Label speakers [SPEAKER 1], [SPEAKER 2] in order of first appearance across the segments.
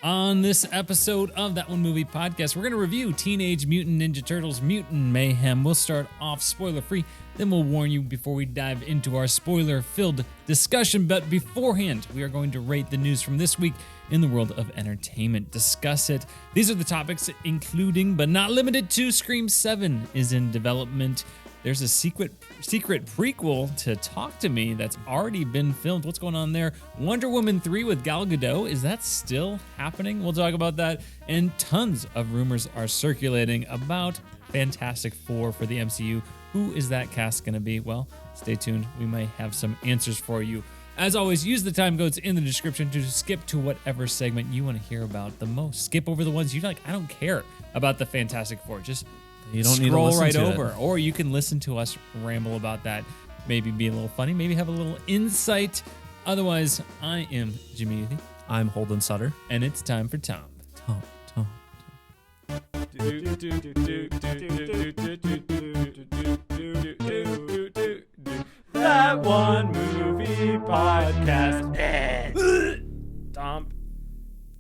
[SPEAKER 1] On this episode of That One Movie Podcast, we're going to review Teenage Mutant Ninja Turtles Mutant Mayhem. We'll start off spoiler-free, then we'll warn you before we dive into our spoiler-filled discussion. But beforehand, we are going to rate the news from this week in the world of entertainment, discuss it. These are the topics, including but not limited to Scream 7 is in development. There's a secret prequel to Talk to Me that's already been filmed. What's going on there? Wonder Woman 3 with Gal Gadot, is that still happening? We'll talk about that. And tons of rumors are circulating about Fantastic Four for the MCU. Who is that cast going to be? Well, stay tuned. We might have some answers for you. As always, use the time codes in the description to skip to whatever segment you want to hear about the most. Skip over the ones you like. I don't care about the Fantastic Four. Just
[SPEAKER 2] you don't
[SPEAKER 1] scroll
[SPEAKER 2] need to
[SPEAKER 1] right
[SPEAKER 2] to
[SPEAKER 1] over, or you can listen to us ramble about that. Maybe be a little funny, maybe have a little insight. Otherwise, I am Jimmy Youthy.
[SPEAKER 2] I'm Holden Sutter.
[SPEAKER 1] And it's time for Tom.
[SPEAKER 2] Tom.
[SPEAKER 3] That One Movie Podcast.
[SPEAKER 1] Tom.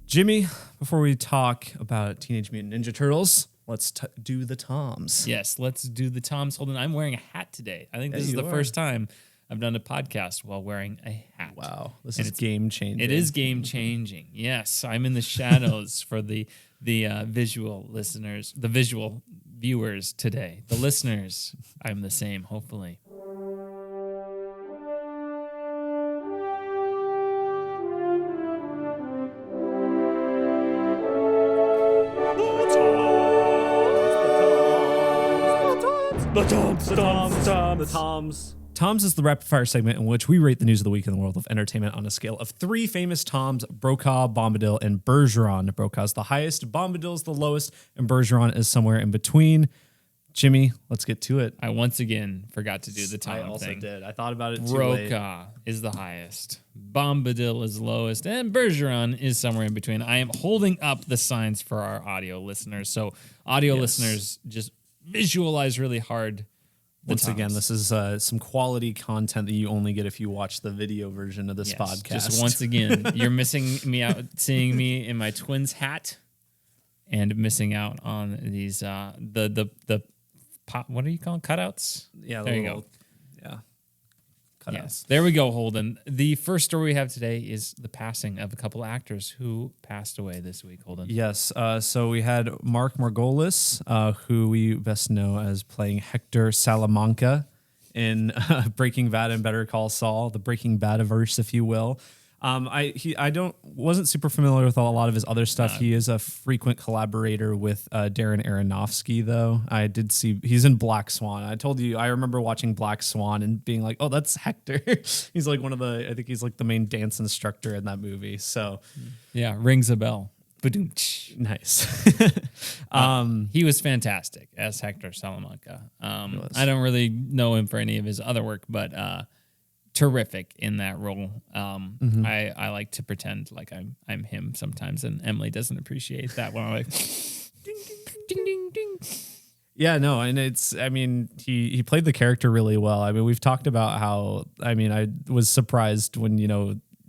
[SPEAKER 2] Jimmy, before we talk about Teenage Mutant Ninja Turtles, let's do the Toms.
[SPEAKER 1] Yes, let's do the Toms. Holden, I'm wearing a hat today. I think this is the first time I've done a podcast while wearing a hat.
[SPEAKER 2] Wow, this is game changing.
[SPEAKER 1] It is game changing. Yes, I'm in the shadows for the visual listeners, the visual viewers today. The listeners, I'm the same, hopefully.
[SPEAKER 3] The Toms.
[SPEAKER 2] Toms is the rapid fire segment in which we rate the news of the week in the world of entertainment on a scale of three famous Toms: Brokaw, Bombadil, and Bergeron. Brokaw's the highest, Bombadil's the lowest, and Bergeron is somewhere in between. Jimmy, let's get to it.
[SPEAKER 1] I once again forgot to do the Tom
[SPEAKER 2] I also
[SPEAKER 1] thing.
[SPEAKER 2] did. I thought about it too late.
[SPEAKER 1] Brokaw is the highest, Bombadil is lowest, and Bergeron is somewhere in between. I am holding up the signs for our audio listeners. So audio listeners, just visualize really hard.
[SPEAKER 2] Once again, this is some quality content that you only get if you watch the video version of this podcast.
[SPEAKER 1] Just once again, you're missing me out, seeing me in my twins hat, and missing out on these the pop. What do you call them? Cutouts?
[SPEAKER 2] Yeah,
[SPEAKER 1] there you go.
[SPEAKER 2] Yeah, cutouts.
[SPEAKER 1] Yes, there we go, Holden. The first story we have today is the passing of a couple actors who passed away this week, Holden.
[SPEAKER 2] Yes, so we had Margolas, who we best know as playing Hector Salamanca in Breaking Bad and Better Call Saul, the Breaking Badiverse, if you will. Wasn't super familiar with a lot of his other stuff. He is a frequent collaborator with Darren Aronofsky, though. I did see he's in Black Swan. I told you I remember watching Black Swan and being like, "Oh, that's Hector." He's like I think he's like the main dance instructor in that movie. So,
[SPEAKER 1] yeah, rings a bell.
[SPEAKER 2] Nice.
[SPEAKER 1] He was fantastic as Hector Salamanca. I don't really know him for any of his other work, but terrific in that role. I like to pretend like I'm him sometimes, and Emily doesn't appreciate that when I'm like ding ding ding ding ding.
[SPEAKER 2] Yeah, no, and he played the character really well. I mean, we've talked about how I was surprised when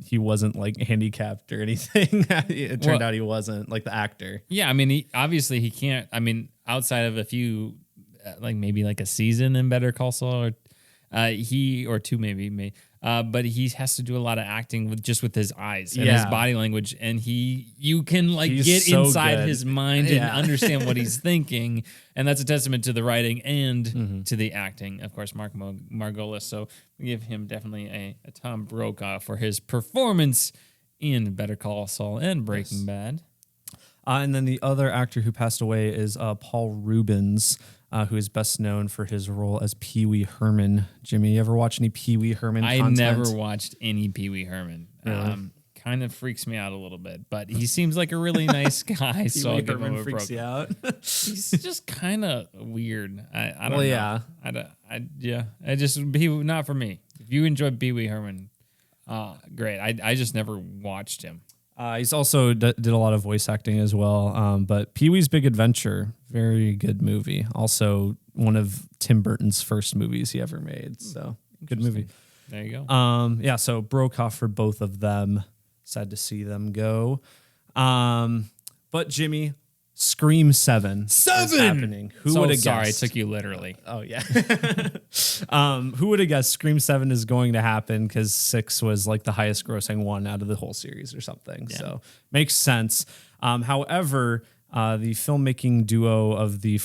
[SPEAKER 2] he wasn't like handicapped or anything. It turned out he wasn't, like the actor.
[SPEAKER 1] Yeah, I mean, he can't. I mean, outside of a few, like maybe like a season in Better Call Saul, or or two maybe, but he has to do a lot of acting with his eyes and his body language, and you can he's get so inside good. His mind and understand what he's thinking, and that's a testament to the writing and to the acting. Of course, Margolis. So we give him definitely a Tom Brokaw for his performance in Better Call Saul and Breaking Bad.
[SPEAKER 2] And then the other actor who passed away is Paul Ruebens, who is best known for his role as Pee Wee Herman. Jimmy, you ever watch any Pee Wee Herman content?
[SPEAKER 1] I never watched any Pee Wee Herman. Really? Kind of freaks me out a little bit, but he seems like a really nice guy. So I'll give him a
[SPEAKER 2] freaks you out.
[SPEAKER 1] He's just kind of weird. I don't know.
[SPEAKER 2] Yeah.
[SPEAKER 1] He not for me. If you enjoy Pee Wee Herman, great. I just never watched him.
[SPEAKER 2] He's also did a lot of voice acting as well. But Pee-wee's Big Adventure, very good movie. Also one of Tim Burton's first movies he ever made. So good movie.
[SPEAKER 1] There you go.
[SPEAKER 2] So Brokaw for both of them. Sad to see them go. But Jimmy, Scream 7 is happening. Who would have guessed?
[SPEAKER 1] Sorry, it took you literally.
[SPEAKER 2] Oh yeah. Who would have guessed Scream 7 is going to happen, because 6 was like the highest grossing one out of the whole series or something. Yeah. So makes sense. However, the filmmaking duo of the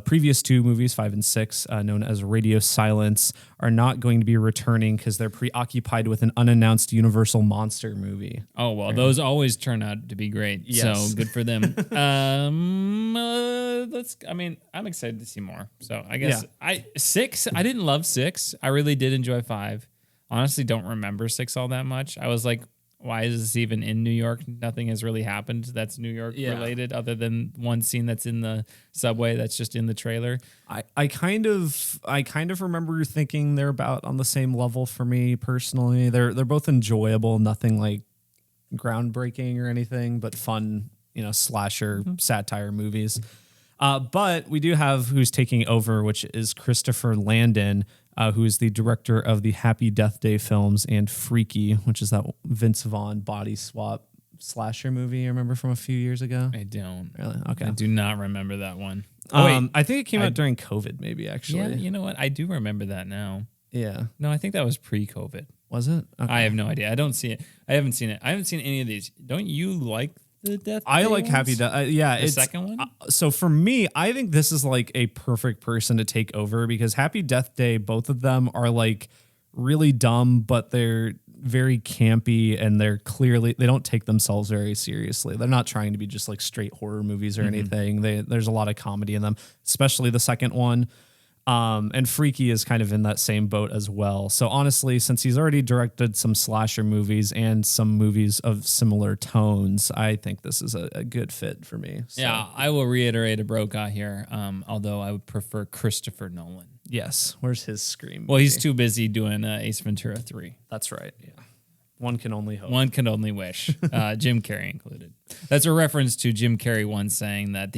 [SPEAKER 2] previous two movies, 5 and 6, known as Radio Silence, are not going to be returning because they're preoccupied with an unannounced Universal monster movie.
[SPEAKER 1] Oh, well, those always turn out to be great. Yes. So good for them. I'm excited to see more. So I guess 6, I didn't love 6. I really did enjoy 5. Honestly, don't remember 6 all that much. I was like, why is this even in New York? Nothing has really happened that's New York related, other than one scene that's in the subway that's just in the trailer.
[SPEAKER 2] I kind of remember thinking they're about on the same level for me personally. They're both enjoyable, nothing like groundbreaking or anything, but fun, slasher satire movies. But we do have who's taking over, which is Christopher Landon, who is the director of the Happy Death Day films and Freaky, which is that Vince Vaughn body swap slasher movie I remember from a few years ago.
[SPEAKER 1] I don't.
[SPEAKER 2] Really? Okay.
[SPEAKER 1] I do not remember that one.
[SPEAKER 2] I think it came out during COVID, maybe, actually.
[SPEAKER 1] Yeah, you know what? I do remember that now.
[SPEAKER 2] Yeah.
[SPEAKER 1] No, I think that was pre-COVID.
[SPEAKER 2] Was it? Okay.
[SPEAKER 1] I have no idea. I don't see it. I haven't seen it. I haven't seen any of these. Don't you like the Death Day
[SPEAKER 2] I like
[SPEAKER 1] ones?
[SPEAKER 2] Happy Death. The
[SPEAKER 1] second one?
[SPEAKER 2] So for me, I think this is like a perfect person to take over, because Happy Death Day, both of them are like really dumb, but they're very campy, and they don't take themselves very seriously. They're not trying to be just like straight horror movies or anything. There's a lot of comedy in them, especially the second one. And Freaky is kind of in that same boat as well. So honestly, since he's already directed some slasher movies and some movies of similar tones, I think this is a good fit for me. So.
[SPEAKER 1] Yeah, I will reiterate a broca here, although I would prefer Christopher Nolan.
[SPEAKER 2] Yes. Where's his Scream movie?
[SPEAKER 1] Well, he's too busy doing Ace Ventura 3.
[SPEAKER 2] That's right. Yeah. One can only hope.
[SPEAKER 1] One can only wish. Jim Carrey included. That's a reference to Jim Carrey once saying that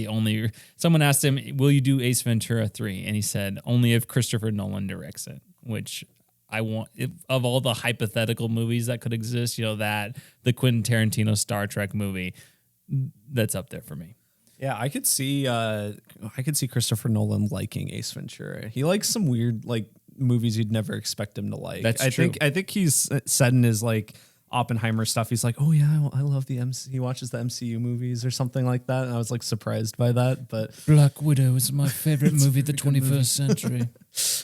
[SPEAKER 1] someone asked him, will you do Ace Ventura 3? And he said, only if Christopher Nolan directs it, which I want. Of all the hypothetical movies that could exist, the Quentin Tarantino Star Trek movie, that's up there for me.
[SPEAKER 2] Yeah, I could see Christopher Nolan liking Ace Ventura. He likes some weird movies you'd never expect him to like.
[SPEAKER 1] That's true.
[SPEAKER 2] I think he's said in his Oppenheimer stuff, he's like, oh yeah, I love the MC. He watches the MCU movies or something like that, and I was surprised by that. But
[SPEAKER 1] Black Widow is my favorite movie of the 21st century.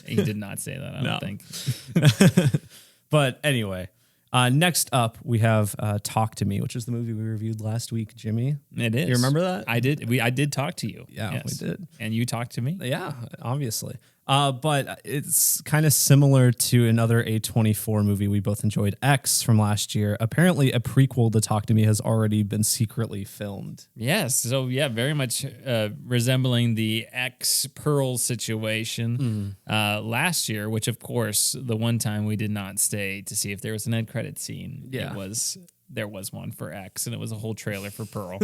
[SPEAKER 1] He did not say that, I don't think.
[SPEAKER 2] But anyway, next up we have Talk to Me, which is the movie we reviewed last week, Jimmy.
[SPEAKER 1] It is.
[SPEAKER 2] You remember that?
[SPEAKER 1] I did. I did talk to you.
[SPEAKER 2] Yeah, yes. We did.
[SPEAKER 1] And you talked to me?
[SPEAKER 2] Yeah, obviously. But it's kind of similar to another A24 movie we both enjoyed, X, from last year. Apparently, a prequel to Talk to Me has already been secretly filmed.
[SPEAKER 1] Yes. So, yeah, very much resembling the X Pearl situation last year, which, of course, the one time we did not stay to see if there was an end credit scene.
[SPEAKER 2] Yeah.
[SPEAKER 1] There was one for X, and it was a whole trailer for Pearl.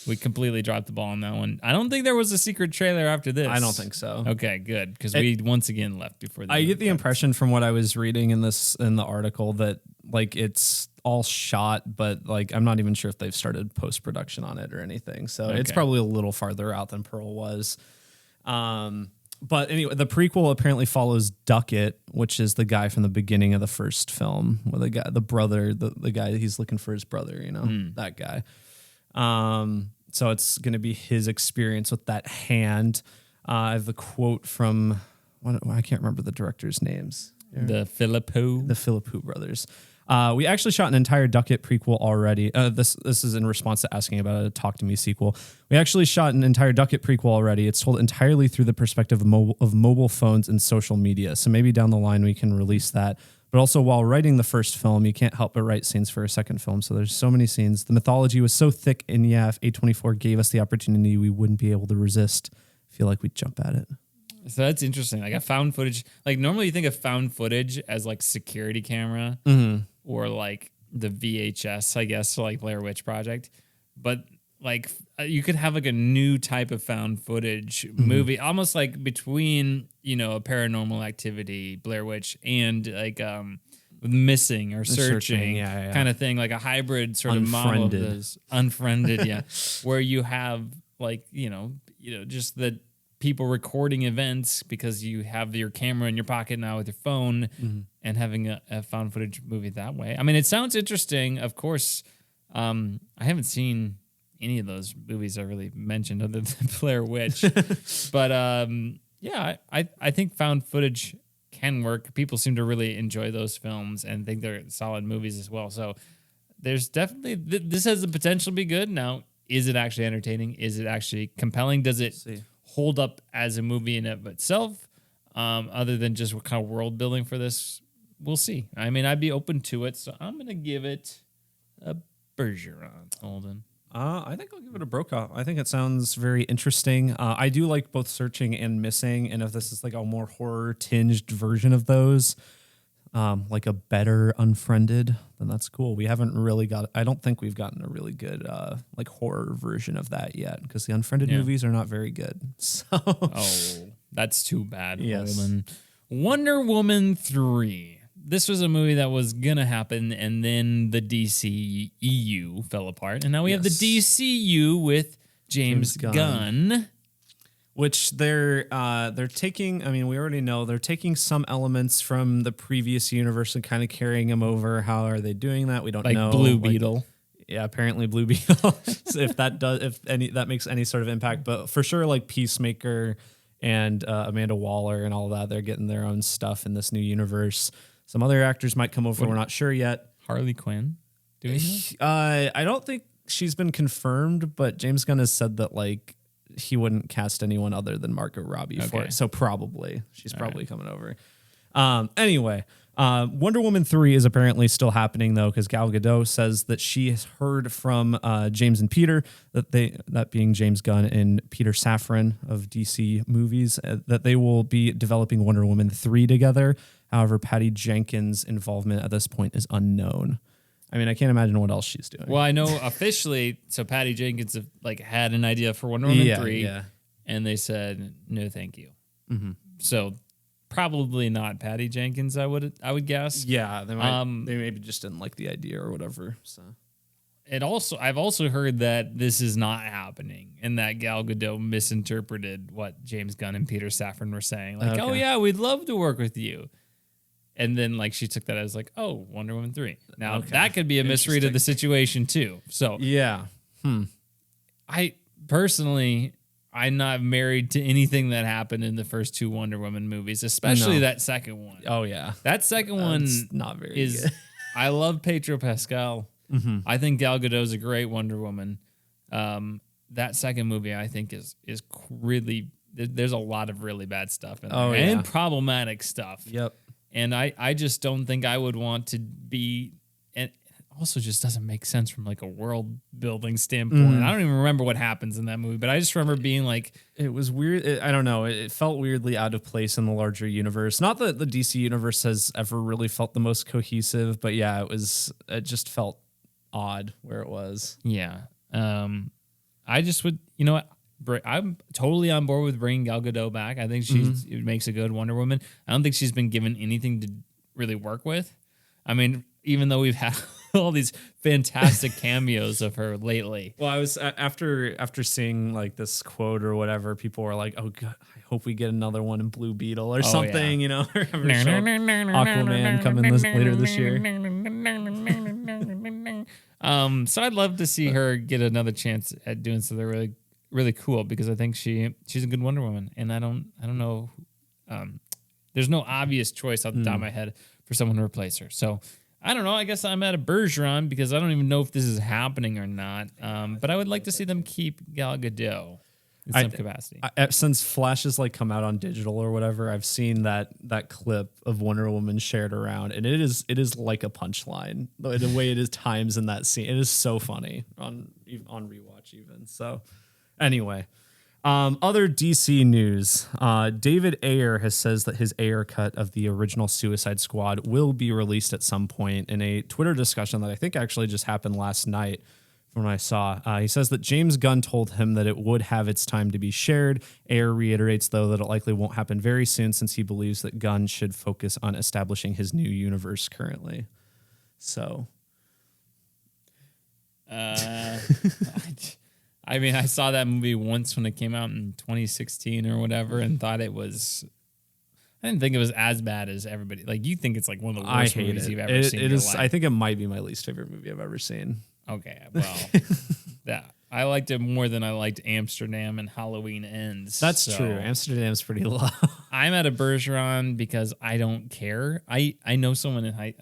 [SPEAKER 1] We completely dropped the ball on that one. I don't think there was a secret trailer after this.
[SPEAKER 2] I don't think so.
[SPEAKER 1] Okay, good, because we once again left before.
[SPEAKER 2] I get the impression from what I was reading in the article that it's all shot, but I'm not even sure if they've started post-production on it or anything. So it's probably a little farther out than Pearl was. But anyway, the prequel apparently follows Duckett, which is the guy from the beginning of the first film, where the guy he's looking for his brother, that guy. So it's going to be his experience with that hand. I have a quote from I can't remember the directors' names.
[SPEAKER 1] The Phillippou
[SPEAKER 2] brothers. We actually shot an entire Duckett prequel already. This is in response to asking about a Talk to Me sequel. We actually shot an entire Duckett prequel already. It's told entirely through the perspective of mobile phones and social media. So maybe down the line we can release that. But also while writing the first film, you can't help but write scenes for a second film. So there's so many scenes. The mythology was so thick, and if A24 gave us the opportunity, we wouldn't be able to resist. I feel like we'd jump at it.
[SPEAKER 1] So that's interesting. A found footage. Normally you think of found footage as security camera or the VHS, I guess, Blair Witch Project. But you could have a new type of found footage movie, almost between, a Paranormal Activity, Blair Witch, and missing or searching
[SPEAKER 2] yeah.
[SPEAKER 1] kind of thing, like a hybrid sort of model of those. Unfriended, yeah. Where you have like, just the people recording events because you have your camera in your pocket now with your phone and having a found footage movie that way. I mean, it sounds interesting. Of course, I haven't seen any of those movies I really mentioned other than Blair Witch. But I think found footage can work. People seem to really enjoy those films and think they're solid movies as well. So there's definitely, this has the potential to be good. Now, is it actually entertaining? Is it actually compelling? Does it hold up as a movie in of itself, other than just what kind of world building for this? We'll see. I mean, I'd be open to it, so I'm going to give it a Bergeron, Holden.
[SPEAKER 2] I think I'll give it a Brokaw. I think it sounds very interesting. I do like both Searching and Missing, and if this is like a more horror-tinged version of those, like a better Unfriended, then that's cool. We haven't really I don't think we've gotten a really good like horror version of that yet, because the Unfriended movies are not very good. So,
[SPEAKER 1] that's too bad.
[SPEAKER 2] Yes.
[SPEAKER 1] Holden. Wonder Woman 3. This was a movie that was going to happen, and then the DCEU fell apart. And now we have the DCU with James Gunn.
[SPEAKER 2] Which they're taking, I mean, we already know, they're taking some elements from the previous universe and kind of carrying them over. How are they doing that? We don't know.
[SPEAKER 1] Like Blue Beetle.
[SPEAKER 2] Yeah, apparently Blue Beetle. So if that makes any sort of impact. But for sure, like Peacemaker and Amanda Waller and all that, they're getting their own stuff in this new universe. Some other actors might come over. We're not sure yet.
[SPEAKER 1] Harley Quinn? Do we know?
[SPEAKER 2] I don't think she's been confirmed, but James Gunn has said that like he wouldn't cast anyone other than Margot Robbie for it. So probably she's probably coming over. Anyway, Wonder Woman 3 is apparently still happening though, because Gal Gadot says that she has heard from James and Peter, that being James Gunn and Peter Safran of DC movies, that they will be developing Wonder Woman 3 together. However, Patty Jenkins' involvement at this point is unknown. I mean, I can't imagine what else she's doing.
[SPEAKER 1] Well, I know officially, so Patty Jenkins had an idea for Wonder Woman 3, and they said no, thank you. Mm-hmm. So probably not Patty Jenkins. I would guess.
[SPEAKER 2] Yeah, they maybe just didn't like the idea or whatever. So
[SPEAKER 1] I've also heard that this is not happening, and that Gal Gadot misinterpreted what James Gunn and Peter Safran were saying. Like, oh yeah, we'd love to work with you. And then, like, she took that as like, oh, Wonder Woman 3. Now, that could be a misread of the situation, too. So,
[SPEAKER 2] yeah.
[SPEAKER 1] I personally, I'm not married to anything that happened in the first two Wonder Woman movies, especially that second one.
[SPEAKER 2] Oh, yeah.
[SPEAKER 1] That second one
[SPEAKER 2] not very good.
[SPEAKER 1] I love Pedro Pascal. Mm-hmm. I think Gal Gadot's a great Wonder Woman. That second movie, I think, is really, there's a lot of really bad stuff in there. And problematic stuff.
[SPEAKER 2] Yep.
[SPEAKER 1] And I just don't think I would want to be, and also just doesn't make sense from like a world building standpoint. I don't even remember what happens in that movie, but I just remember being like,
[SPEAKER 2] it was weird. I don't know. It felt weirdly out of place in the larger universe. Not that the DC universe has ever really felt the most cohesive, but yeah, it just felt odd where it was.
[SPEAKER 1] Yeah. I just would, I'm totally on board with bringing Gal Gadot back. I think she makes a good Wonder Woman. I don't think she's been given anything to really work with. I mean, even though we've had all these fantastic cameos of her lately.
[SPEAKER 2] Well, I was after seeing like this quote or whatever, people were like, "Oh God, I hope we get another one in Blue Beetle or something." Yeah. Aquaman coming later this year.
[SPEAKER 1] So I'd love to see her get another chance at doing something really, really cool, because I think she's a good Wonder Woman, and I don't know. There's no obvious choice off the top of my head for someone to replace her. So I don't know. I guess I'm at a Bergeron because I don't even know if this is happening or not. But I would like to see them keep Gal Gadot in some capacity.
[SPEAKER 2] Since Flash has like come out on digital or whatever, I've seen that clip of Wonder Woman shared around, and it is like a punchline. The way it is times in that scene, it is so funny on rewatch even. So anyway. Other DC news. David Ayer has says that his Ayer cut of the original Suicide Squad will be released at some point in a Twitter discussion that I think actually just happened last night. from what I saw. He says that James Gunn told him that it would have its time to be shared. Ayer reiterates, though, that it likely won't happen very soon since he believes that Gunn should focus on establishing his new universe currently. So...
[SPEAKER 1] I mean, I saw that movie once when it came out in 2016 or whatever, and thought it was. I didn't think it was as bad as everybody. Like, you think it's like one of the worst movies you've ever seen.
[SPEAKER 2] It
[SPEAKER 1] in your
[SPEAKER 2] is.
[SPEAKER 1] life.
[SPEAKER 2] I think it might be my least favorite movie I've ever seen.
[SPEAKER 1] Okay, well, I liked it more than I liked Amsterdam and Halloween Ends.
[SPEAKER 2] That's true. Amsterdam's pretty low.
[SPEAKER 1] I'm at a Bergeron because I don't care. I know someone in high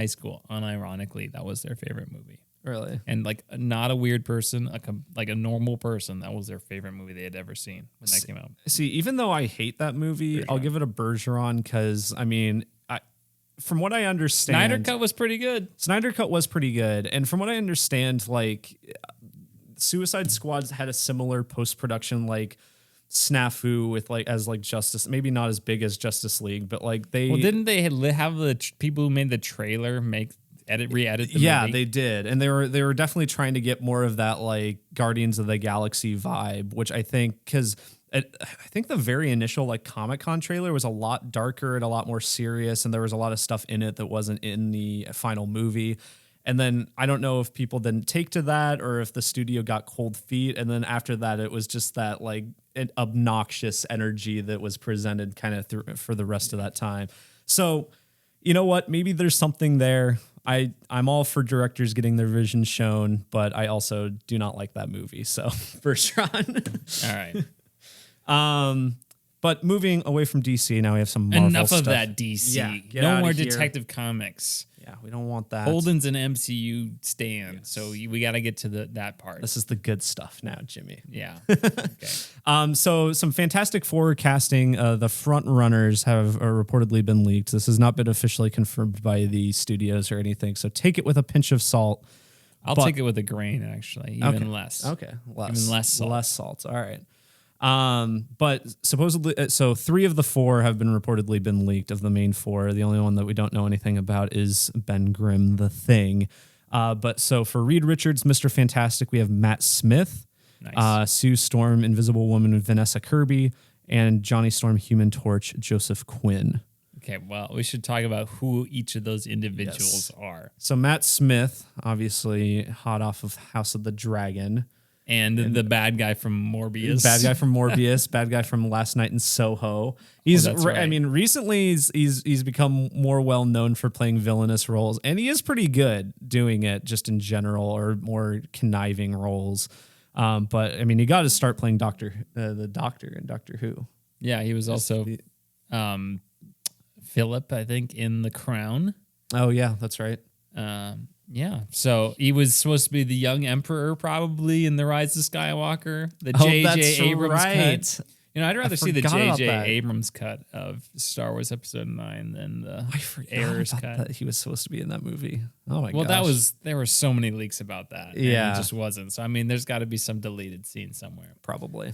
[SPEAKER 1] school, unironically, that was their favorite movie.
[SPEAKER 2] Really?
[SPEAKER 1] And like not a weird person, like a normal person, that was their favorite movie they had ever seen when that came out.
[SPEAKER 2] See, even though I hate that movie, Bergeron. I'll give it a Bergeron because, I mean, from what I understand...
[SPEAKER 1] Snyder Cut was pretty good. And from what I understand, like, Suicide Squad had a similar post-production, like, snafu with, like, as, like, Justice... Maybe not as big as Justice League, but, like, they... Well, didn't they have the people who made the trailer re-edit the
[SPEAKER 2] yeah,
[SPEAKER 1] movie?
[SPEAKER 2] they did, and they were definitely trying to get more of that like Guardians of the Galaxy vibe, which I think because I think the very initial like Comic-Con trailer was a lot darker and a lot more serious, and there was a lot of stuff in it that wasn't in the final movie. And then I don't know if people didn't take to that or if the studio got cold feet, and then after that it was just that like an obnoxious energy that was presented kind of for the rest of that time. So you know what? Maybe there's something there. I'm all for directors getting their vision shown, but I also do not like that movie. So Bergeron.
[SPEAKER 1] All right.
[SPEAKER 2] But moving away from DC, now we have some Marvel
[SPEAKER 1] Enough
[SPEAKER 2] stuff.
[SPEAKER 1] of that DC.
[SPEAKER 2] Yeah,
[SPEAKER 1] no more Detective Comics.
[SPEAKER 2] Yeah, we don't want that.
[SPEAKER 1] Holden's an MCU stan, so we got to get to that part.
[SPEAKER 2] This is the good stuff now, Jimmy.
[SPEAKER 1] Yeah. Okay.
[SPEAKER 2] So some Fantastic Four casting. The front runners have reportedly been leaked. This has not been officially confirmed by the studios or anything, so take it with a pinch of salt.
[SPEAKER 1] I'll take it with a grain, actually, even less.
[SPEAKER 2] Okay,
[SPEAKER 1] even less salt.
[SPEAKER 2] Less salt. All right. But supposedly, so 3 of the 4 have been reportedly been leaked of the main 4. The only one that we don't know anything about is Ben Grimm, the Thing. But so for Reed Richards, Mr. Fantastic, we have Matt Smith,
[SPEAKER 1] Nice.
[SPEAKER 2] Sue Storm, Invisible Woman, Vanessa Kirby, and Johnny Storm, Human Torch, Joseph Quinn.
[SPEAKER 1] Okay, well, we should talk about who each of those individuals are.
[SPEAKER 2] So Matt Smith, obviously hot off of House of the Dragon.
[SPEAKER 1] And the bad guy from Morbius.
[SPEAKER 2] Bad guy from Morbius, bad guy from Last Night in Soho. He's,
[SPEAKER 1] right.
[SPEAKER 2] I mean, recently he's become more well known for playing villainous roles, and he is pretty good doing it just in general, or more conniving roles. But I mean, he got to start playing the Doctor in Doctor Who.
[SPEAKER 1] Yeah, he was also Philip, I think, in The Crown.
[SPEAKER 2] Oh yeah, that's right.
[SPEAKER 1] Yeah, so he was supposed to be the young emperor, probably in The Rise of Skywalker, the J.J. Abrams cut. You know, I'd rather see the J.J. Abrams cut of Star Wars Episode 9 than the Ayer's cut.
[SPEAKER 2] That he was supposed to be in that movie. Oh my gosh.
[SPEAKER 1] Well, there were so many leaks about that.
[SPEAKER 2] Yeah,
[SPEAKER 1] and it just wasn't. So I mean, there's got to be some deleted scene somewhere,
[SPEAKER 2] probably.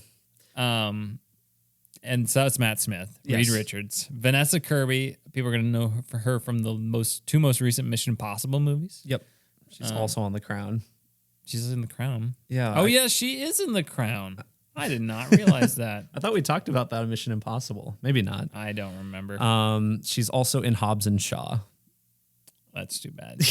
[SPEAKER 1] And so it's Matt Smith,
[SPEAKER 2] yes.
[SPEAKER 1] Reed Richards, Vanessa Kirby. People are going to know her from the two most recent Mission Impossible movies.
[SPEAKER 2] Yep. She's also on The Crown.
[SPEAKER 1] She's in The Crown.
[SPEAKER 2] Yeah.
[SPEAKER 1] Oh, yeah, she is in The Crown. I did not realize that.
[SPEAKER 2] I thought we talked about that in Mission Impossible. Maybe not.
[SPEAKER 1] I don't remember.
[SPEAKER 2] She's also in Hobbs and Shaw.
[SPEAKER 1] That's too bad.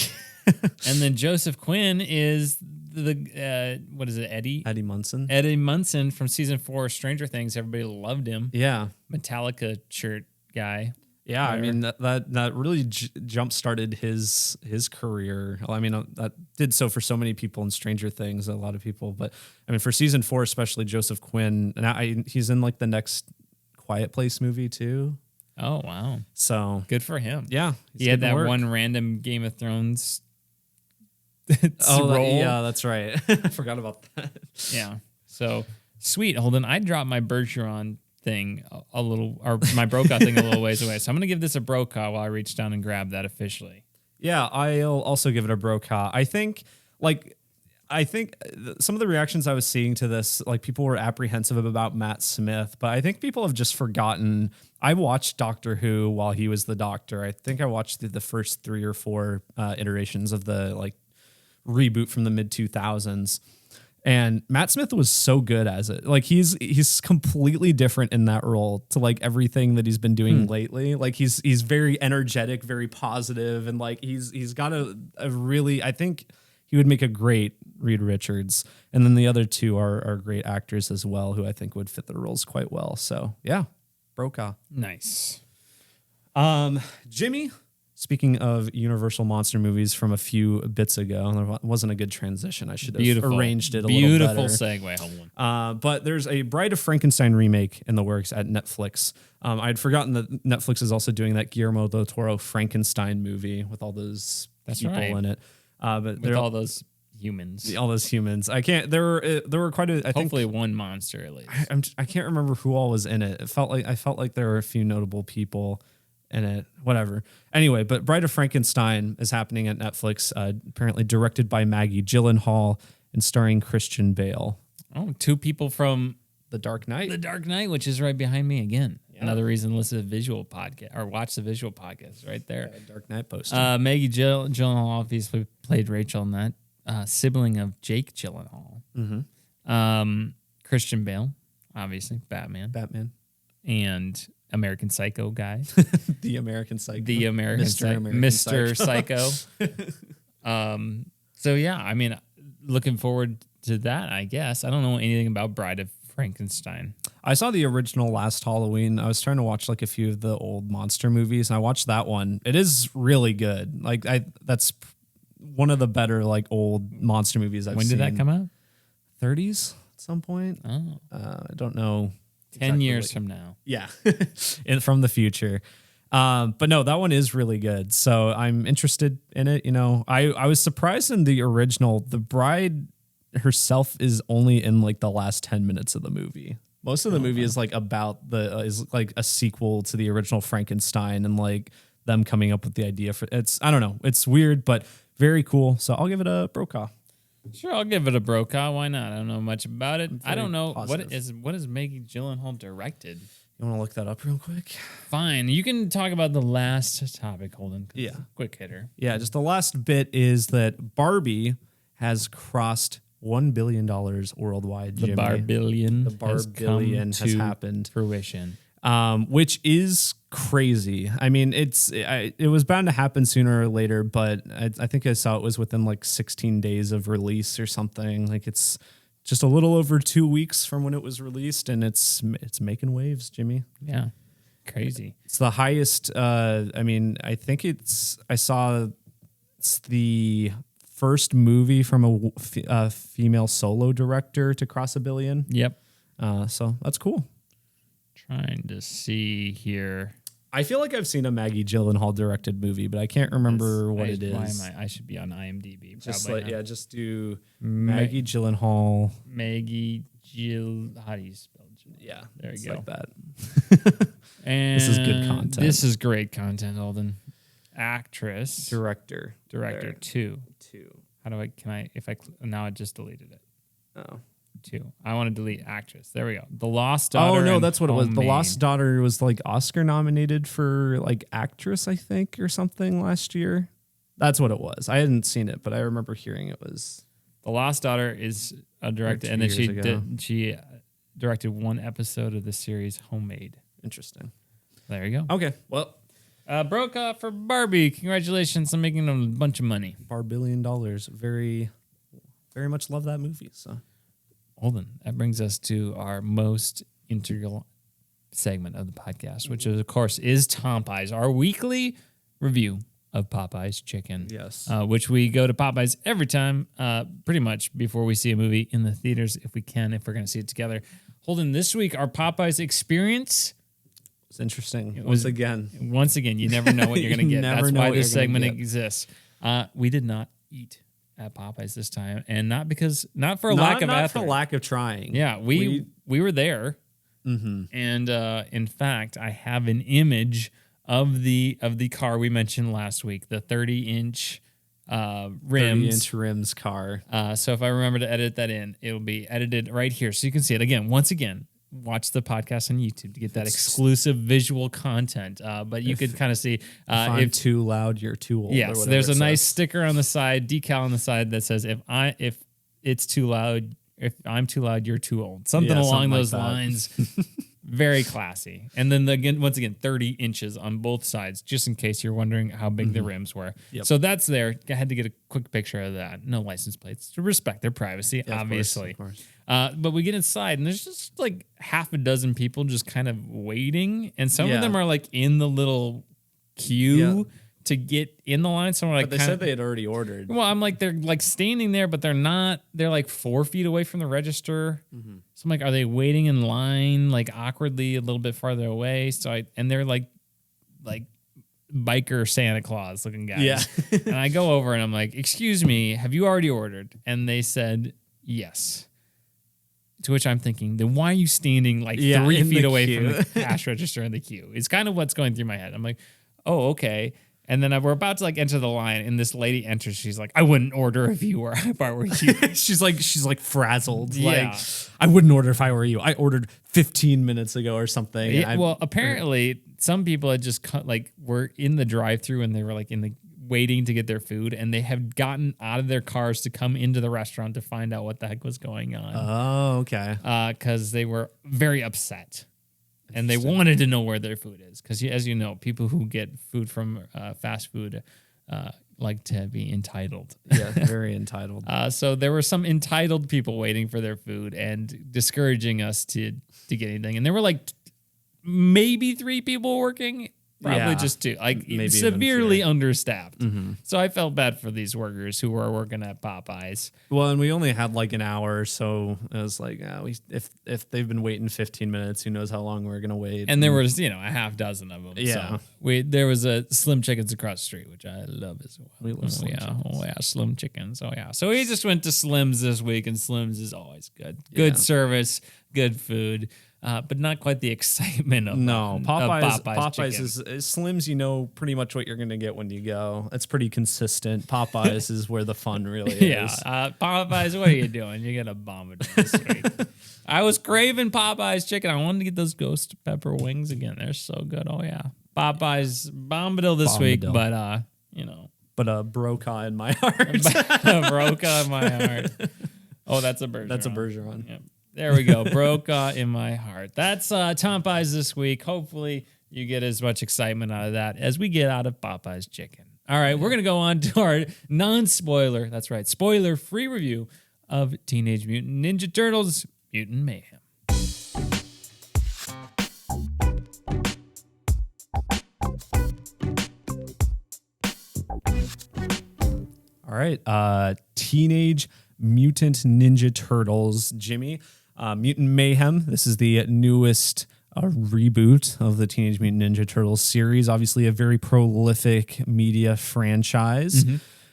[SPEAKER 1] And then Joseph Quinn is what is it, Eddie?
[SPEAKER 2] Eddie Munson.
[SPEAKER 1] Eddie Munson from season 4 of Stranger Things. Everybody loved him.
[SPEAKER 2] Yeah.
[SPEAKER 1] Metallica shirt guy.
[SPEAKER 2] Yeah, I mean that really jump started his career. I mean that did so for so many people in Stranger Things, a lot of people. But I mean for season 4, especially Joseph Quinn, and he's in like the next Quiet Place movie too.
[SPEAKER 1] Oh wow!
[SPEAKER 2] So
[SPEAKER 1] good for him.
[SPEAKER 2] Yeah,
[SPEAKER 1] he had that one random Game of Thrones.
[SPEAKER 2] Role. Yeah, that's right. I forgot about that.
[SPEAKER 1] Yeah. So sweet, Holden. I dropped my Bergeron thing a little, or my Brokaw thing a little ways away. So I'm gonna give this a Brokaw while I reach down and grab that officially.
[SPEAKER 2] Yeah, I'll also give it a Brokaw. I think some of the reactions I was seeing to this, like people were apprehensive about Matt Smith, but I think people have just forgotten. I watched Doctor Who while he was the Doctor. I think I watched the first 3 or 4 iterations of the like reboot from the mid 2000s. And Matt Smith was so good as it. Like he's completely different in that role to like everything that he's been doing lately. Like he's very energetic, very positive, and like he's got a really, I think he would make a great Reed Richards. And then the other two are great actors as well, who I think would fit the roles quite well. So yeah, Brokaw.
[SPEAKER 1] Nice.
[SPEAKER 2] Jimmy, speaking of Universal monster movies from a few bits ago, there wasn't a good transition. I should have arranged it a little better.
[SPEAKER 1] Beautiful segue, hold
[SPEAKER 2] But there's a Bride of Frankenstein remake in the works at Netflix. I'd forgotten that Netflix is also doing that Guillermo del Toro Frankenstein movie with all those people in it. But
[SPEAKER 1] with all those humans.
[SPEAKER 2] All those humans. I can't. There were quite a.
[SPEAKER 1] Hopefully one monster at least.
[SPEAKER 2] I can't remember who all was in it. I felt like there were a few notable people in it. Whatever. Anyway, but Bride of Frankenstein is happening at Netflix. Apparently directed by Maggie Gyllenhaal and starring Christian Bale.
[SPEAKER 1] Oh, two people from
[SPEAKER 2] The Dark Knight.
[SPEAKER 1] The Dark Knight, which is right behind me again. Yeah. Another reason to listen to the visual podcast or watch the visual podcast right there.
[SPEAKER 2] Yeah, Dark Knight poster.
[SPEAKER 1] Maggie Gyllenhaal obviously played Rachel in that. Sibling of Jake Gyllenhaal.
[SPEAKER 2] Mm-hmm.
[SPEAKER 1] Christian Bale, obviously, Batman. And American Psycho guy.
[SPEAKER 2] The American Psycho.
[SPEAKER 1] Mr. Psycho. So yeah, I mean, looking forward to that, I guess. I don't know anything about Bride of Frankenstein.
[SPEAKER 2] I saw the original last Halloween. I was trying to watch like a few of the old monster movies, and I watched that one. It is really good. Like that's one of the better like old monster movies I've seen.
[SPEAKER 1] When did that come out?
[SPEAKER 2] 30s at some point.
[SPEAKER 1] Oh.
[SPEAKER 2] I don't know.
[SPEAKER 1] 10 years from now.
[SPEAKER 2] Yeah. From the future. But no, that one is really good. So I'm interested in it. You know, I was surprised in the original, the bride herself is only in like the last 10 minutes of the movie. Most of the movie is like about is like a sequel to the original Frankenstein and like them coming up with the idea for it's, I don't know. It's weird, but very cool. So I'll give it a Brokaw.
[SPEAKER 1] Sure, I'll give it a Brokaw. Why not? I don't know much about it. I don't know
[SPEAKER 2] positive.
[SPEAKER 1] what is Maggie Gyllenhaal directed.
[SPEAKER 2] You want to look that up real quick?
[SPEAKER 1] Fine. You can talk about the last topic, Holden.
[SPEAKER 2] Yeah.
[SPEAKER 1] Quick hitter.
[SPEAKER 2] Yeah, just the last bit is that Barbie has crossed $1 billion worldwide.
[SPEAKER 1] The
[SPEAKER 2] Barbillion has happened.
[SPEAKER 1] Fruition.
[SPEAKER 2] Which is crazy. I mean, it was bound to happen sooner or later, but I think I saw it was within like 16 days of release or something. Like it's just a little over 2 weeks from when it was released, and it's making waves, Jimmy.
[SPEAKER 1] Yeah, crazy.
[SPEAKER 2] It's the highest. I mean, I think it's the first movie from a female solo director to cross $1 billion.
[SPEAKER 1] Yep.
[SPEAKER 2] So that's cool.
[SPEAKER 1] Trying to see here.
[SPEAKER 2] I feel like I've seen a Maggie Gyllenhaal directed movie, but I can't remember what it is.
[SPEAKER 1] Why am I should be on IMDb.
[SPEAKER 2] Just do Maggie Gyllenhaal.
[SPEAKER 1] Maggie Jill. How do you spell Jill?
[SPEAKER 2] Yeah,
[SPEAKER 1] there you go.
[SPEAKER 2] Like that.
[SPEAKER 1] And
[SPEAKER 2] this is good content.
[SPEAKER 1] This is great content, Holden. Actress.
[SPEAKER 2] Director
[SPEAKER 1] there. Two. How do I? Now I just deleted it.
[SPEAKER 2] Oh.
[SPEAKER 1] 2. I want to delete actress. There we go. The Lost Daughter.
[SPEAKER 2] Oh no, that's what it was.
[SPEAKER 1] Homemade.
[SPEAKER 2] The Lost Daughter was like Oscar nominated for like actress, I think, or something last year. That's what it was. I hadn't seen it, but I remember hearing it was.
[SPEAKER 1] The Lost Daughter is a director, and then she directed one episode of the series Homemade.
[SPEAKER 2] Interesting.
[SPEAKER 1] There you go.
[SPEAKER 2] Okay, well,
[SPEAKER 1] Brokaw for Barbie. Congratulations on making a bunch of money.
[SPEAKER 2] $1 billion. Very, very much love that movie. So.
[SPEAKER 1] Holden, that brings us to our most integral segment of the podcast, which of course is TOMPeyes, our weekly review of Popeyes chicken.
[SPEAKER 2] Yes.
[SPEAKER 1] Which we go to Popeyes every time, pretty much before we see a movie in the theaters, if we can, if we're going to see it together. Holden, this week, our Popeyes experience.
[SPEAKER 2] It's interesting. Once again,
[SPEAKER 1] you never know what you're going to get. That's why this segment exists. We did not eat at Popeyes this time, and not for lack of effort.
[SPEAKER 2] Not for lack of trying.
[SPEAKER 1] Yeah, we were there,
[SPEAKER 2] mm-hmm.
[SPEAKER 1] and in fact, I have an image of the car we mentioned last week, the 30-inch rims.
[SPEAKER 2] 30-inch rims car.
[SPEAKER 1] So if I remember to edit that in, it'll be edited right here, so you can see it again. Once again, watch the podcast on YouTube to get that exclusive visual content. But you could kind of see
[SPEAKER 2] if I'm too loud, you're too old.
[SPEAKER 1] Yes, there's a nice sticker on the side, decal on the side that says if it's too loud, if I'm too loud, you're too old. Something along those lines. Very classy. And then once again, 30 inches on both sides, just in case you're wondering how big the rims were.
[SPEAKER 2] Yep.
[SPEAKER 1] So that's there. I had to get a quick picture of that. No license plates to respect their privacy, obviously.
[SPEAKER 2] Of course.
[SPEAKER 1] But we get inside and there's just like half a dozen people just kind of waiting. And some of them are like in the little queue to get in the line. So
[SPEAKER 2] but they said they had already ordered.
[SPEAKER 1] Well, I'm like, they're like standing there, but they're not. They're like 4 feet away from the register. So I'm like, are they waiting in line like awkwardly a little bit farther away? And they're like biker Santa Claus looking guys.
[SPEAKER 2] Yeah.
[SPEAKER 1] And I go over and I'm like, excuse me, have you already ordered? And they said yes. To which I'm thinking, then why are you standing like 3 feet away from the cash register in the queue? It's kind of what's going through my head. I'm like, oh, okay. And then we're about to like enter the line, and this lady enters. She's like, "I wouldn't order if I were you."
[SPEAKER 2] she's like frazzled.
[SPEAKER 1] Yeah.
[SPEAKER 2] Like, I wouldn't order if I were you. I ordered 15 minutes ago or something.
[SPEAKER 1] Yeah, well, apparently some people had just were in the drive-through and they were like waiting to get their food, and they have gotten out of their cars to come into the restaurant to find out what the heck was going on.
[SPEAKER 2] Oh, okay.
[SPEAKER 1] Because they were very upset. And they wanted to know where their food is. Because, as you know, people who get food from fast food like to be entitled.
[SPEAKER 2] Yeah, very entitled.
[SPEAKER 1] So there were some entitled people waiting for their food and discouraging us to get anything. And there were like maybe 3 people working. Probably just 2. Like
[SPEAKER 2] maybe
[SPEAKER 1] severely understaffed. So I felt bad for these workers who were working at Popeyes.
[SPEAKER 2] Well, and we only had like an hour, so it was like, if they've been waiting 15 minutes, who knows how long we're gonna wait?
[SPEAKER 1] And there was, a half dozen of them.
[SPEAKER 2] Yeah.
[SPEAKER 1] So there was a Slim Chickens across the street, which I love as well.
[SPEAKER 2] We love Slim Chickens.
[SPEAKER 1] Oh yeah, Slim Chickens. Oh yeah. So we just went to Slim's this week, and Slim's is always good. Good service, good food. But not quite the excitement of
[SPEAKER 2] Popeyes is Slim's. You know pretty much what you're going to get when you go. It's pretty consistent. Popeyes is where the fun really is.
[SPEAKER 1] Yeah, Popeyes. What are you doing? You got a bombardment this week. I was craving Popeyes chicken. I wanted to get those ghost pepper wings again. They're so good. Oh yeah, Popeyes Bombadil this week. But
[SPEAKER 2] But Broca in my heart.
[SPEAKER 1] Broca in my heart. Oh, that's a Bergeron.
[SPEAKER 2] That's a Bergeron.
[SPEAKER 1] Yep. There we go. Broca in my heart. That's TOMPeyes this week. Hopefully you get as much excitement out of that as we get out of Popeye's chicken. All right, we're going to go on to our non-spoiler, that's right, spoiler-free review of Teenage Mutant Ninja Turtles, Mutant Mayhem.
[SPEAKER 2] All right, Teenage Mutant Ninja Turtles, Jimmy. Mutant Mayhem. This is the newest reboot of the Teenage Mutant Ninja Turtles series. Obviously, a very prolific media franchise.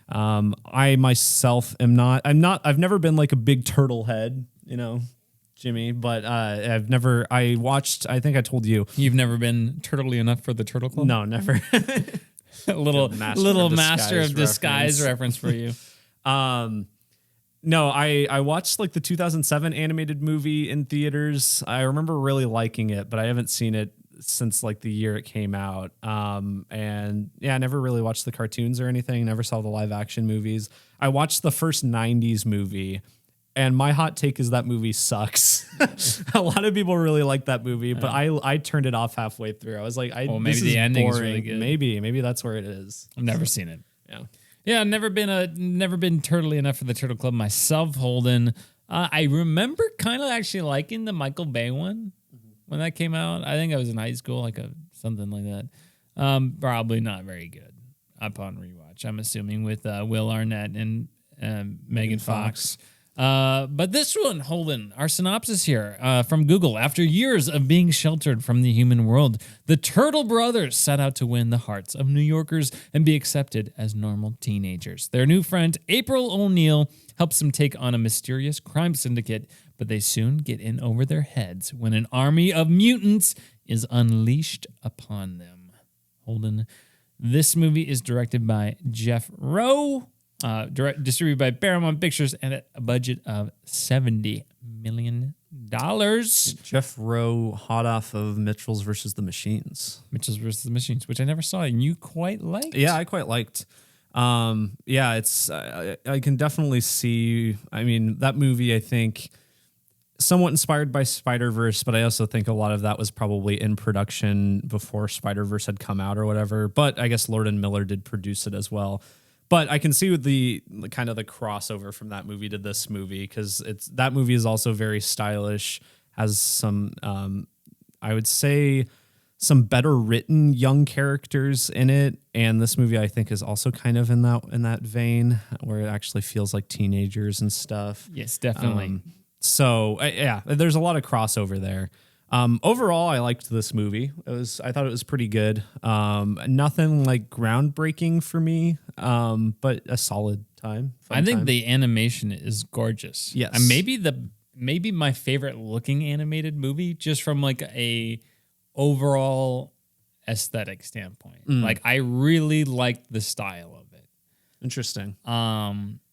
[SPEAKER 2] I myself I've never been like a big turtle head, Jimmy, but I watched, I think I told you.
[SPEAKER 1] You've never been turtly enough for the Turtle Club?
[SPEAKER 2] No, never.
[SPEAKER 1] a little master of disguise reference for you.
[SPEAKER 2] No, I watched like the 2007 animated movie in theaters. I remember really liking it, but I haven't seen it since like the year it came out. And yeah, I never really watched the cartoons or anything. Never saw the live action movies. I watched the first 90s movie, and my hot take is that movie sucks. A lot of people really like that movie, but I turned it off halfway through. I was like,
[SPEAKER 1] maybe the ending is really good.
[SPEAKER 2] Maybe that's where it is.
[SPEAKER 1] I've never seen it.
[SPEAKER 2] Yeah.
[SPEAKER 1] Yeah, never been turtly enough for the Turtle Club myself, Holden. I remember kind of actually liking the Michael Bay one when that came out. I think I was in high school, like something like that. Probably not very good upon rewatch, I'm assuming, with Will Arnett and Megan Fox. But this one, Holden, our synopsis here from Google. After years of being sheltered from the human world, the Turtle Brothers set out to win the hearts of New Yorkers and be accepted as normal teenagers. Their new friend, April O'Neil, helps them take on a mysterious crime syndicate, but they soon get in over their heads when an army of mutants is unleashed upon them. Holden, this movie is directed by Jeff Rowe. Distributed by Paramount Pictures and at a budget of $70 million.
[SPEAKER 2] Jeff Rowe, hot off of Mitchell's versus the Machines.
[SPEAKER 1] Mitchell's versus the Machines, which I never saw, and you quite liked.
[SPEAKER 2] Yeah, I quite liked. It's I can definitely see. I mean, that movie, I think, somewhat inspired by Spider-Verse, but I also think a lot of that was probably in production before Spider-Verse had come out or whatever. But I guess Lord and Miller did produce it as well. But I can see with the kind of the crossover from that movie to this movie, because that movie is also very stylish, has some I would say some better written young characters in it, and this movie I think is also kind of in that vein where it actually feels like teenagers and stuff.
[SPEAKER 1] Yes, definitely.
[SPEAKER 2] There's a lot of crossover there. Overall, I liked this movie. I thought it was pretty good. Nothing like groundbreaking for me, but a solid time.
[SPEAKER 1] I think the animation is gorgeous.
[SPEAKER 2] Yes.
[SPEAKER 1] And maybe my favorite looking animated movie, just from like a overall aesthetic standpoint. Like I really liked the style of it.
[SPEAKER 2] Interesting.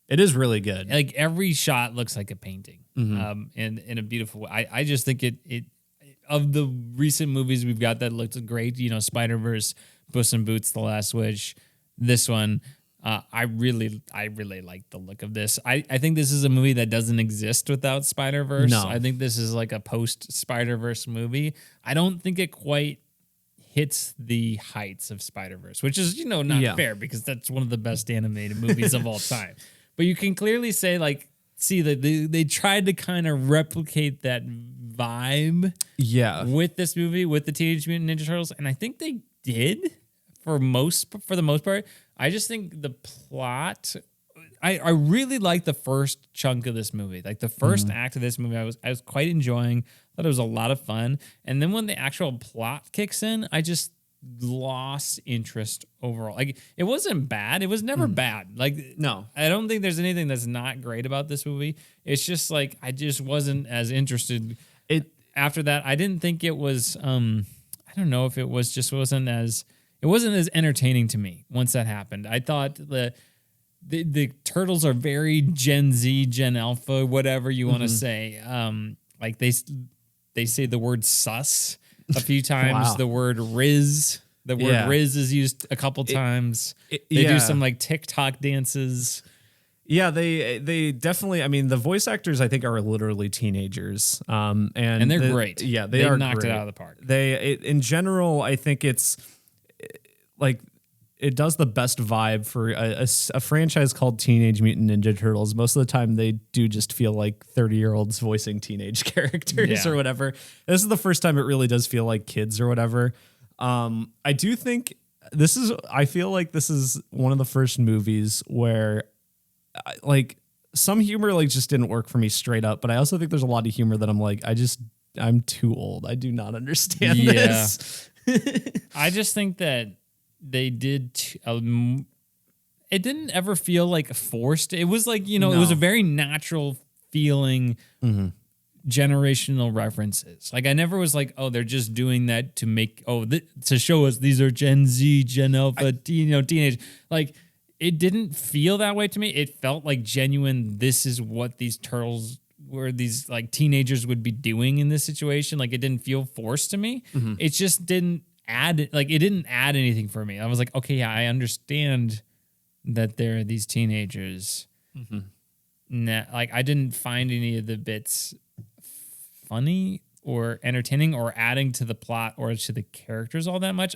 [SPEAKER 2] It is really good.
[SPEAKER 1] Like every shot looks like a painting, in a beautiful way. I just think it of the recent movies we've got that looked great, Spider-Verse, Puss in Boots, The Last Wish, this one, I really like the look of this. I think this is a movie that doesn't exist without Spider-Verse.
[SPEAKER 2] No.
[SPEAKER 1] I think this is like a post-Spider-Verse movie. I don't think it quite hits the heights of Spider-Verse, which is, not fair, because that's one of the best animated movies of all time. But you can clearly say, that they tried to kind of replicate that vibe with this movie, with the Teenage Mutant Ninja Turtles, and I think they did for the most part. I just think the plot, I really like the first chunk of this movie. Like the first act of this movie, I was quite enjoying. Thought it was a lot of fun. And then when the actual plot kicks in, I just lost interest overall. Like it wasn't bad. It was never bad. Like
[SPEAKER 2] no,
[SPEAKER 1] I don't think there's anything that's not great about this movie. It's just like I just wasn't as interested. After that, I didn't think it was. I don't know if it was just wasn't as entertaining to me once that happened. I thought the turtles are very Gen Z, Gen Alpha, whatever you want to say. Like they say the word sus a few times.
[SPEAKER 2] Wow.
[SPEAKER 1] The word Riz. The word Riz is used a couple times. They do some like TikTok dances.
[SPEAKER 2] Yeah, they definitely. I mean, the voice actors I think are literally teenagers, and
[SPEAKER 1] they're great.
[SPEAKER 2] Yeah,
[SPEAKER 1] they
[SPEAKER 2] are
[SPEAKER 1] knocked
[SPEAKER 2] great.
[SPEAKER 1] it out of the park.
[SPEAKER 2] In general, I think it's like it does the best vibe for a franchise called Teenage Mutant Ninja Turtles. Most of the time, they do just feel like 30-year-olds voicing teenage characters or whatever. This is the first time it really does feel like kids or whatever. I do think I feel like this is one of the first movies where like some humor like just didn't work for me straight up, but I also think there's a lot of humor that I'm like, I'm too old. I do not understand this.
[SPEAKER 1] I just think that they did. It didn't ever feel like forced. It was like, it was a very natural feeling. Generational references. Like I never was like, oh, they're just doing that to make to show us these are Gen Z, Gen Alpha, teenage. Like it didn't feel that way to me. It felt like genuine. This is what these turtles were. These like teenagers would be doing in this situation. Like it didn't feel forced to me. It just didn't add. Like it didn't add anything for me. I was like, okay, yeah, I understand that there are these teenagers. Like I didn't find any of the bits funny or entertaining or adding to the plot or to the characters all that much,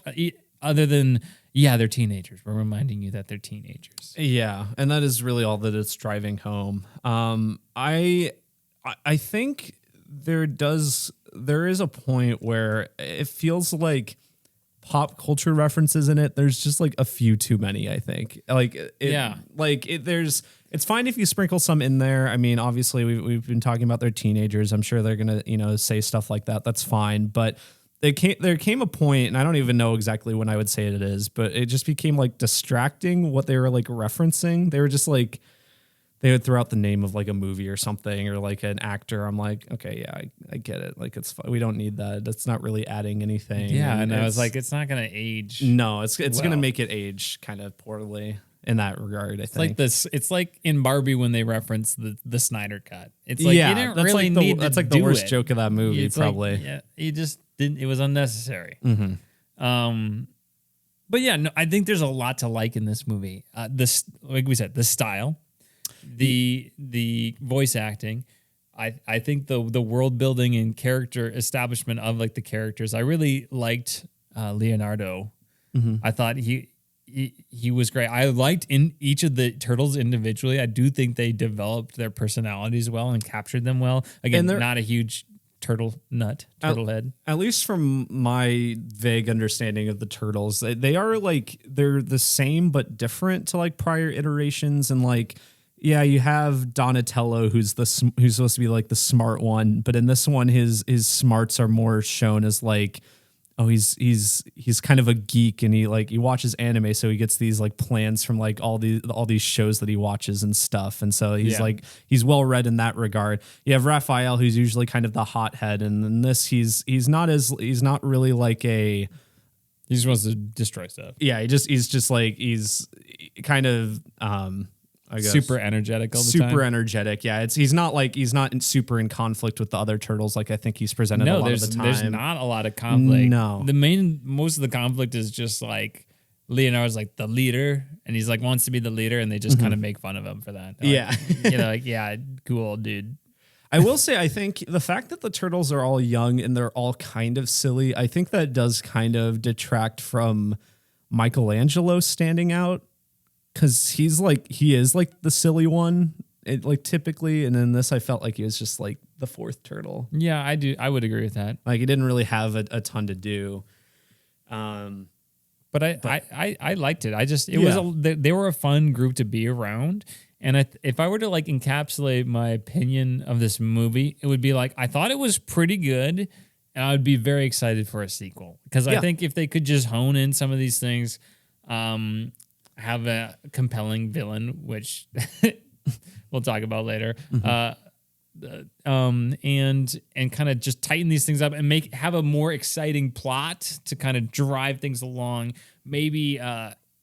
[SPEAKER 1] other than they're teenagers. We're reminding you that they're teenagers.
[SPEAKER 2] Yeah, and that is really all that it's driving home. I think there is a point where it feels like pop culture references in it. There's just like a few too many, I think. It's fine if you sprinkle some in there. I mean, obviously we've been talking about their teenagers. I'm sure they're going to, say stuff like that. That's fine. But there came a point, and I don't even know exactly when I would say it is, but it just became like distracting what they were like referencing. They were just like, they would throw out the name of like a movie or something or like an actor. I'm like, okay, yeah, I get it. Like it's fine. We don't need that. That's not really adding anything.
[SPEAKER 1] Yeah, and I was like, it's not going to age.
[SPEAKER 2] No, it's going to make it age kind of poorly. in that regard. I think
[SPEAKER 1] It's like in Barbie when they reference the Snyder cut. It's like
[SPEAKER 2] yeah,
[SPEAKER 1] you didn't
[SPEAKER 2] that's
[SPEAKER 1] really
[SPEAKER 2] like
[SPEAKER 1] need
[SPEAKER 2] that's
[SPEAKER 1] to
[SPEAKER 2] like the
[SPEAKER 1] do
[SPEAKER 2] worst
[SPEAKER 1] it.
[SPEAKER 2] joke of that movie,
[SPEAKER 1] It's
[SPEAKER 2] probably.
[SPEAKER 1] like, yeah, you just didn't. It was unnecessary.
[SPEAKER 2] Mm-hmm.
[SPEAKER 1] But yeah, no, I think there's a lot to like in this movie. This, like we said, the style, the voice acting. I think the world building and character establishment of like the characters. I really liked Leonardo. I thought he was great. I liked in each of the turtles individually. I do think they developed their personalities well and captured them well. Again, not a huge turtle head.
[SPEAKER 2] At least from my vague understanding of the turtles, they are like they're the same but different to like prior iterations. And like, yeah, you have Donatello, who's supposed to be like the smart one, but in this one, his smarts are more shown as like, oh, he's kind of a geek, and he watches anime, so he gets these like plans from like all these shows that he watches and stuff, and so he's well read in that regard. You have Raphael, who's usually kind of the hothead, and in this he's not really like a.
[SPEAKER 1] He just wants to destroy stuff.
[SPEAKER 2] Yeah, he's kind of I guess
[SPEAKER 1] super energetic all the time.
[SPEAKER 2] Super energetic, yeah. He's not super in conflict with the other turtles like I think he's presented a lot of the time.
[SPEAKER 1] There's not a lot of conflict.
[SPEAKER 2] No.
[SPEAKER 1] Most of the conflict is just like Leonardo's like the leader, and he's like wants to be the leader, and they just kind of make fun of him for that.
[SPEAKER 2] Yeah.
[SPEAKER 1] Yeah, cool, dude.
[SPEAKER 2] I will say, I think the fact that the turtles are all young and they're all kind of silly, I think that does kind of detract from Michelangelo standing out. Because he is like the silly one, typically, and in this I felt like he was just like the fourth turtle.
[SPEAKER 1] Yeah, I would agree with that.
[SPEAKER 2] Like he didn't really have a ton to do.
[SPEAKER 1] But I liked it. They were a fun group to be around. And if I were to like encapsulate my opinion of this movie, it would be like I thought it was pretty good, and I would be very excited for a sequel because I think if they could just hone in some of these things. Have a compelling villain, which we'll talk about later. And kind of just tighten these things up and have a more exciting plot to kind of drive things along. Maybe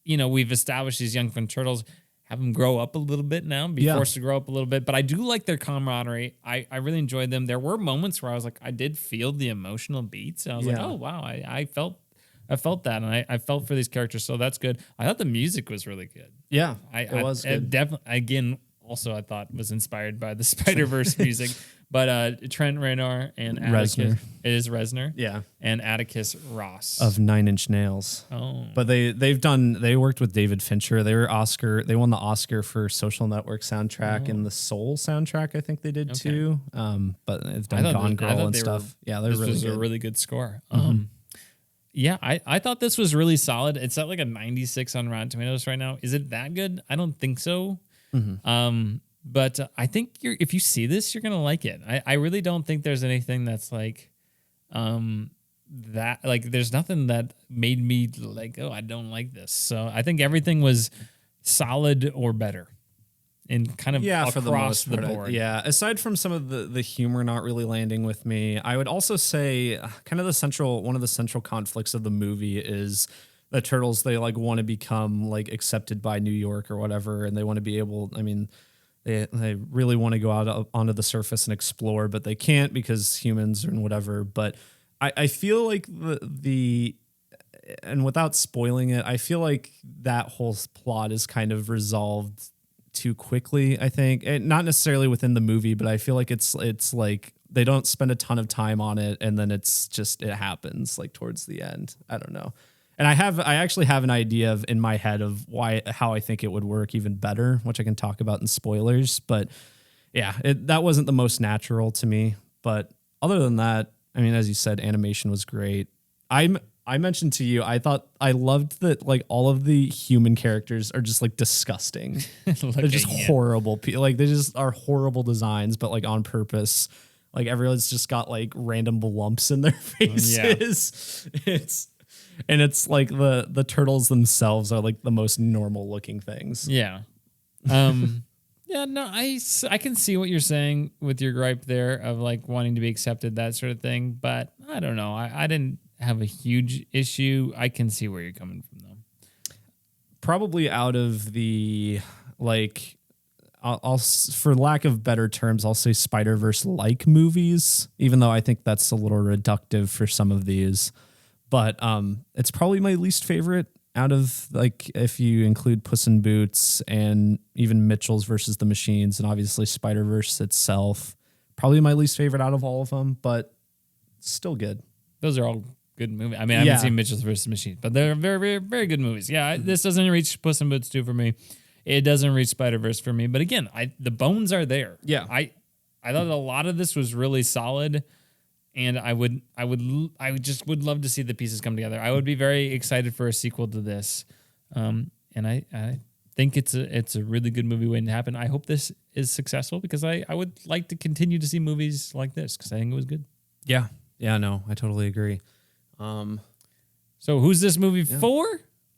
[SPEAKER 1] we've established these young fun turtles, have them grow up a little bit now, be forced to grow up a little bit. But I do like their camaraderie. I really enjoyed them. There were moments where I was like, I did feel the emotional beats. I was like, oh wow, I felt that, and I felt for these characters, so that's good. I thought the music was really good.
[SPEAKER 2] Yeah, it was good.
[SPEAKER 1] Definitely, again, also I thought was inspired by the Spider-Verse music. But Trent Reznor and Atticus, it is Reznor,
[SPEAKER 2] yeah,
[SPEAKER 1] and Atticus Ross
[SPEAKER 2] of 9 Inch Nails.
[SPEAKER 1] Oh,
[SPEAKER 2] but they worked with David Fincher. They won the Oscar for Social Network soundtrack and the Soul soundtrack. I think they did too. But they've done Gone Girl and stuff. This
[SPEAKER 1] was a really good score. Yeah, I thought this was really solid. It's at like a 96 on Rotten Tomatoes right now. Is it that good? I don't think so. But I think if you see this, you're going to like it. I really don't think there's anything that's like that. Like there's nothing that made me like, oh, I don't like this. So I think everything was solid or better. And kind of across the board.
[SPEAKER 2] Yeah, aside from some of the humor not really landing with me, I would also say kind of one of the central conflicts of the movie is the turtles. They like want to become like accepted by New York or whatever, and they want to be able. I mean, they really want to go out onto the surface and explore, but they can't because humans and whatever. But I feel like and without spoiling it, I feel like that whole plot is kind of resolved too quickly, I think, and not necessarily within the movie, but I feel like it's like they don't spend a ton of time on it, and then it happens like towards the end. I don't know, and I actually have an idea in my head of how I think it would work even better, which I can talk about in spoilers. But yeah, that wasn't the most natural to me. But other than that, I mean, as you said, animation was great. I mentioned to you, I loved that like all of the human characters are just like disgusting. They're just horrible. Like they just are horrible designs, but like on purpose. Like everyone's just got like random lumps in their faces. Yeah. It's like the turtles themselves are like the most normal looking things.
[SPEAKER 1] Yeah. Yeah, no, I can see what you're saying with your gripe there of like wanting to be accepted, that sort of thing. But I don't know. I didn't have a huge issue. I can see where you're coming from though.
[SPEAKER 2] probably out of the like, I'll for lack of better terms, I'll say Spider-Verse like movies, even though I think that's a little reductive for some of these. But it's probably my least favorite out of, like, if you include Puss in Boots and even Mitchell's versus the Machines, and obviously Spider-Verse itself. Probably my least favorite out of all of them, but still good.
[SPEAKER 1] Those are all good movies. I mean, I haven't seen Mitchell's versus Machines, but they're very, very, very good movies. Yeah, this doesn't reach Puss in Boots 2 for me. It doesn't reach Spider-Verse for me. But again, the bones are there.
[SPEAKER 2] Yeah.
[SPEAKER 1] I thought a lot of this was really solid, and I just would love to see the pieces come together. I would be very excited for a sequel to this, and I think it's a really good movie waiting to happen. I hope this is successful because I would like to continue to see movies like this because I think it was good.
[SPEAKER 2] Yeah. Yeah, no, I totally agree.
[SPEAKER 1] So who's this movie for?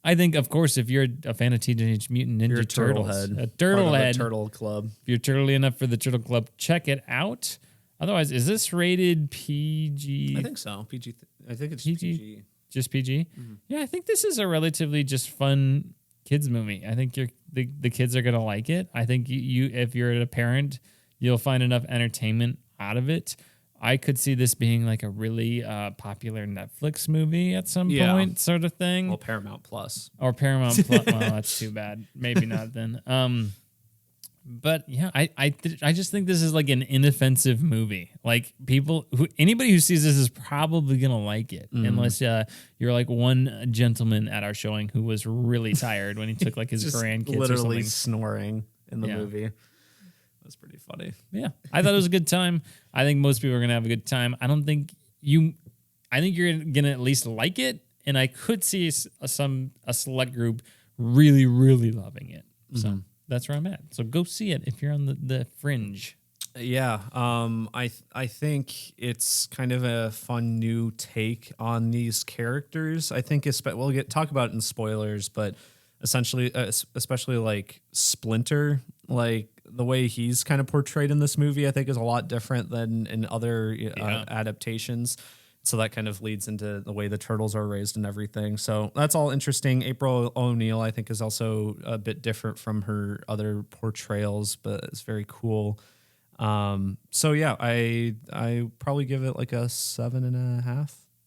[SPEAKER 1] I think, of course, if you're a fan of Teenage Mutant Ninja Turtles, a turtle head,
[SPEAKER 2] turtle club.
[SPEAKER 1] If you're turtly enough for the Turtle Club, check it out. Otherwise, is this rated PG?
[SPEAKER 2] I think so. PG. I think it's PG.
[SPEAKER 1] Just PG? Mm-hmm. Yeah, I think this is a relatively just fun kids movie. I think the kids are gonna like it. I think you if you're a parent, you'll find enough entertainment out of it. I could see this being like a really popular Netflix movie at some point, sort of thing.
[SPEAKER 2] Well, Paramount Plus.
[SPEAKER 1] Or Paramount Plus. Well, that's too bad. Maybe not then. But yeah, I just think this is like an inoffensive movie. Like anybody who sees this is probably gonna like it, unless you're like one gentleman at our showing who was really tired when he took like his grandkids
[SPEAKER 2] literally
[SPEAKER 1] or something.
[SPEAKER 2] snoring in the movie. That's pretty funny.
[SPEAKER 1] Yeah, I thought it was a good time. I think most people are gonna have a good time. I think you're gonna at least like it, and I could see a select group really, really loving it. So. That's where I'm at. So go see it if you're on the fringe.
[SPEAKER 2] Yeah. I think it's kind of a fun new take on these characters. I think we'll talk about it in spoilers, but essentially, especially like Splinter, like the way he's kind of portrayed in this movie, I think is a lot different than in other adaptations. So that kind of leads into the way the turtles are raised and everything. So that's all interesting. April O'Neil, I think, is also a bit different from her other portrayals, but it's very cool. So yeah, I probably give it like a 7.5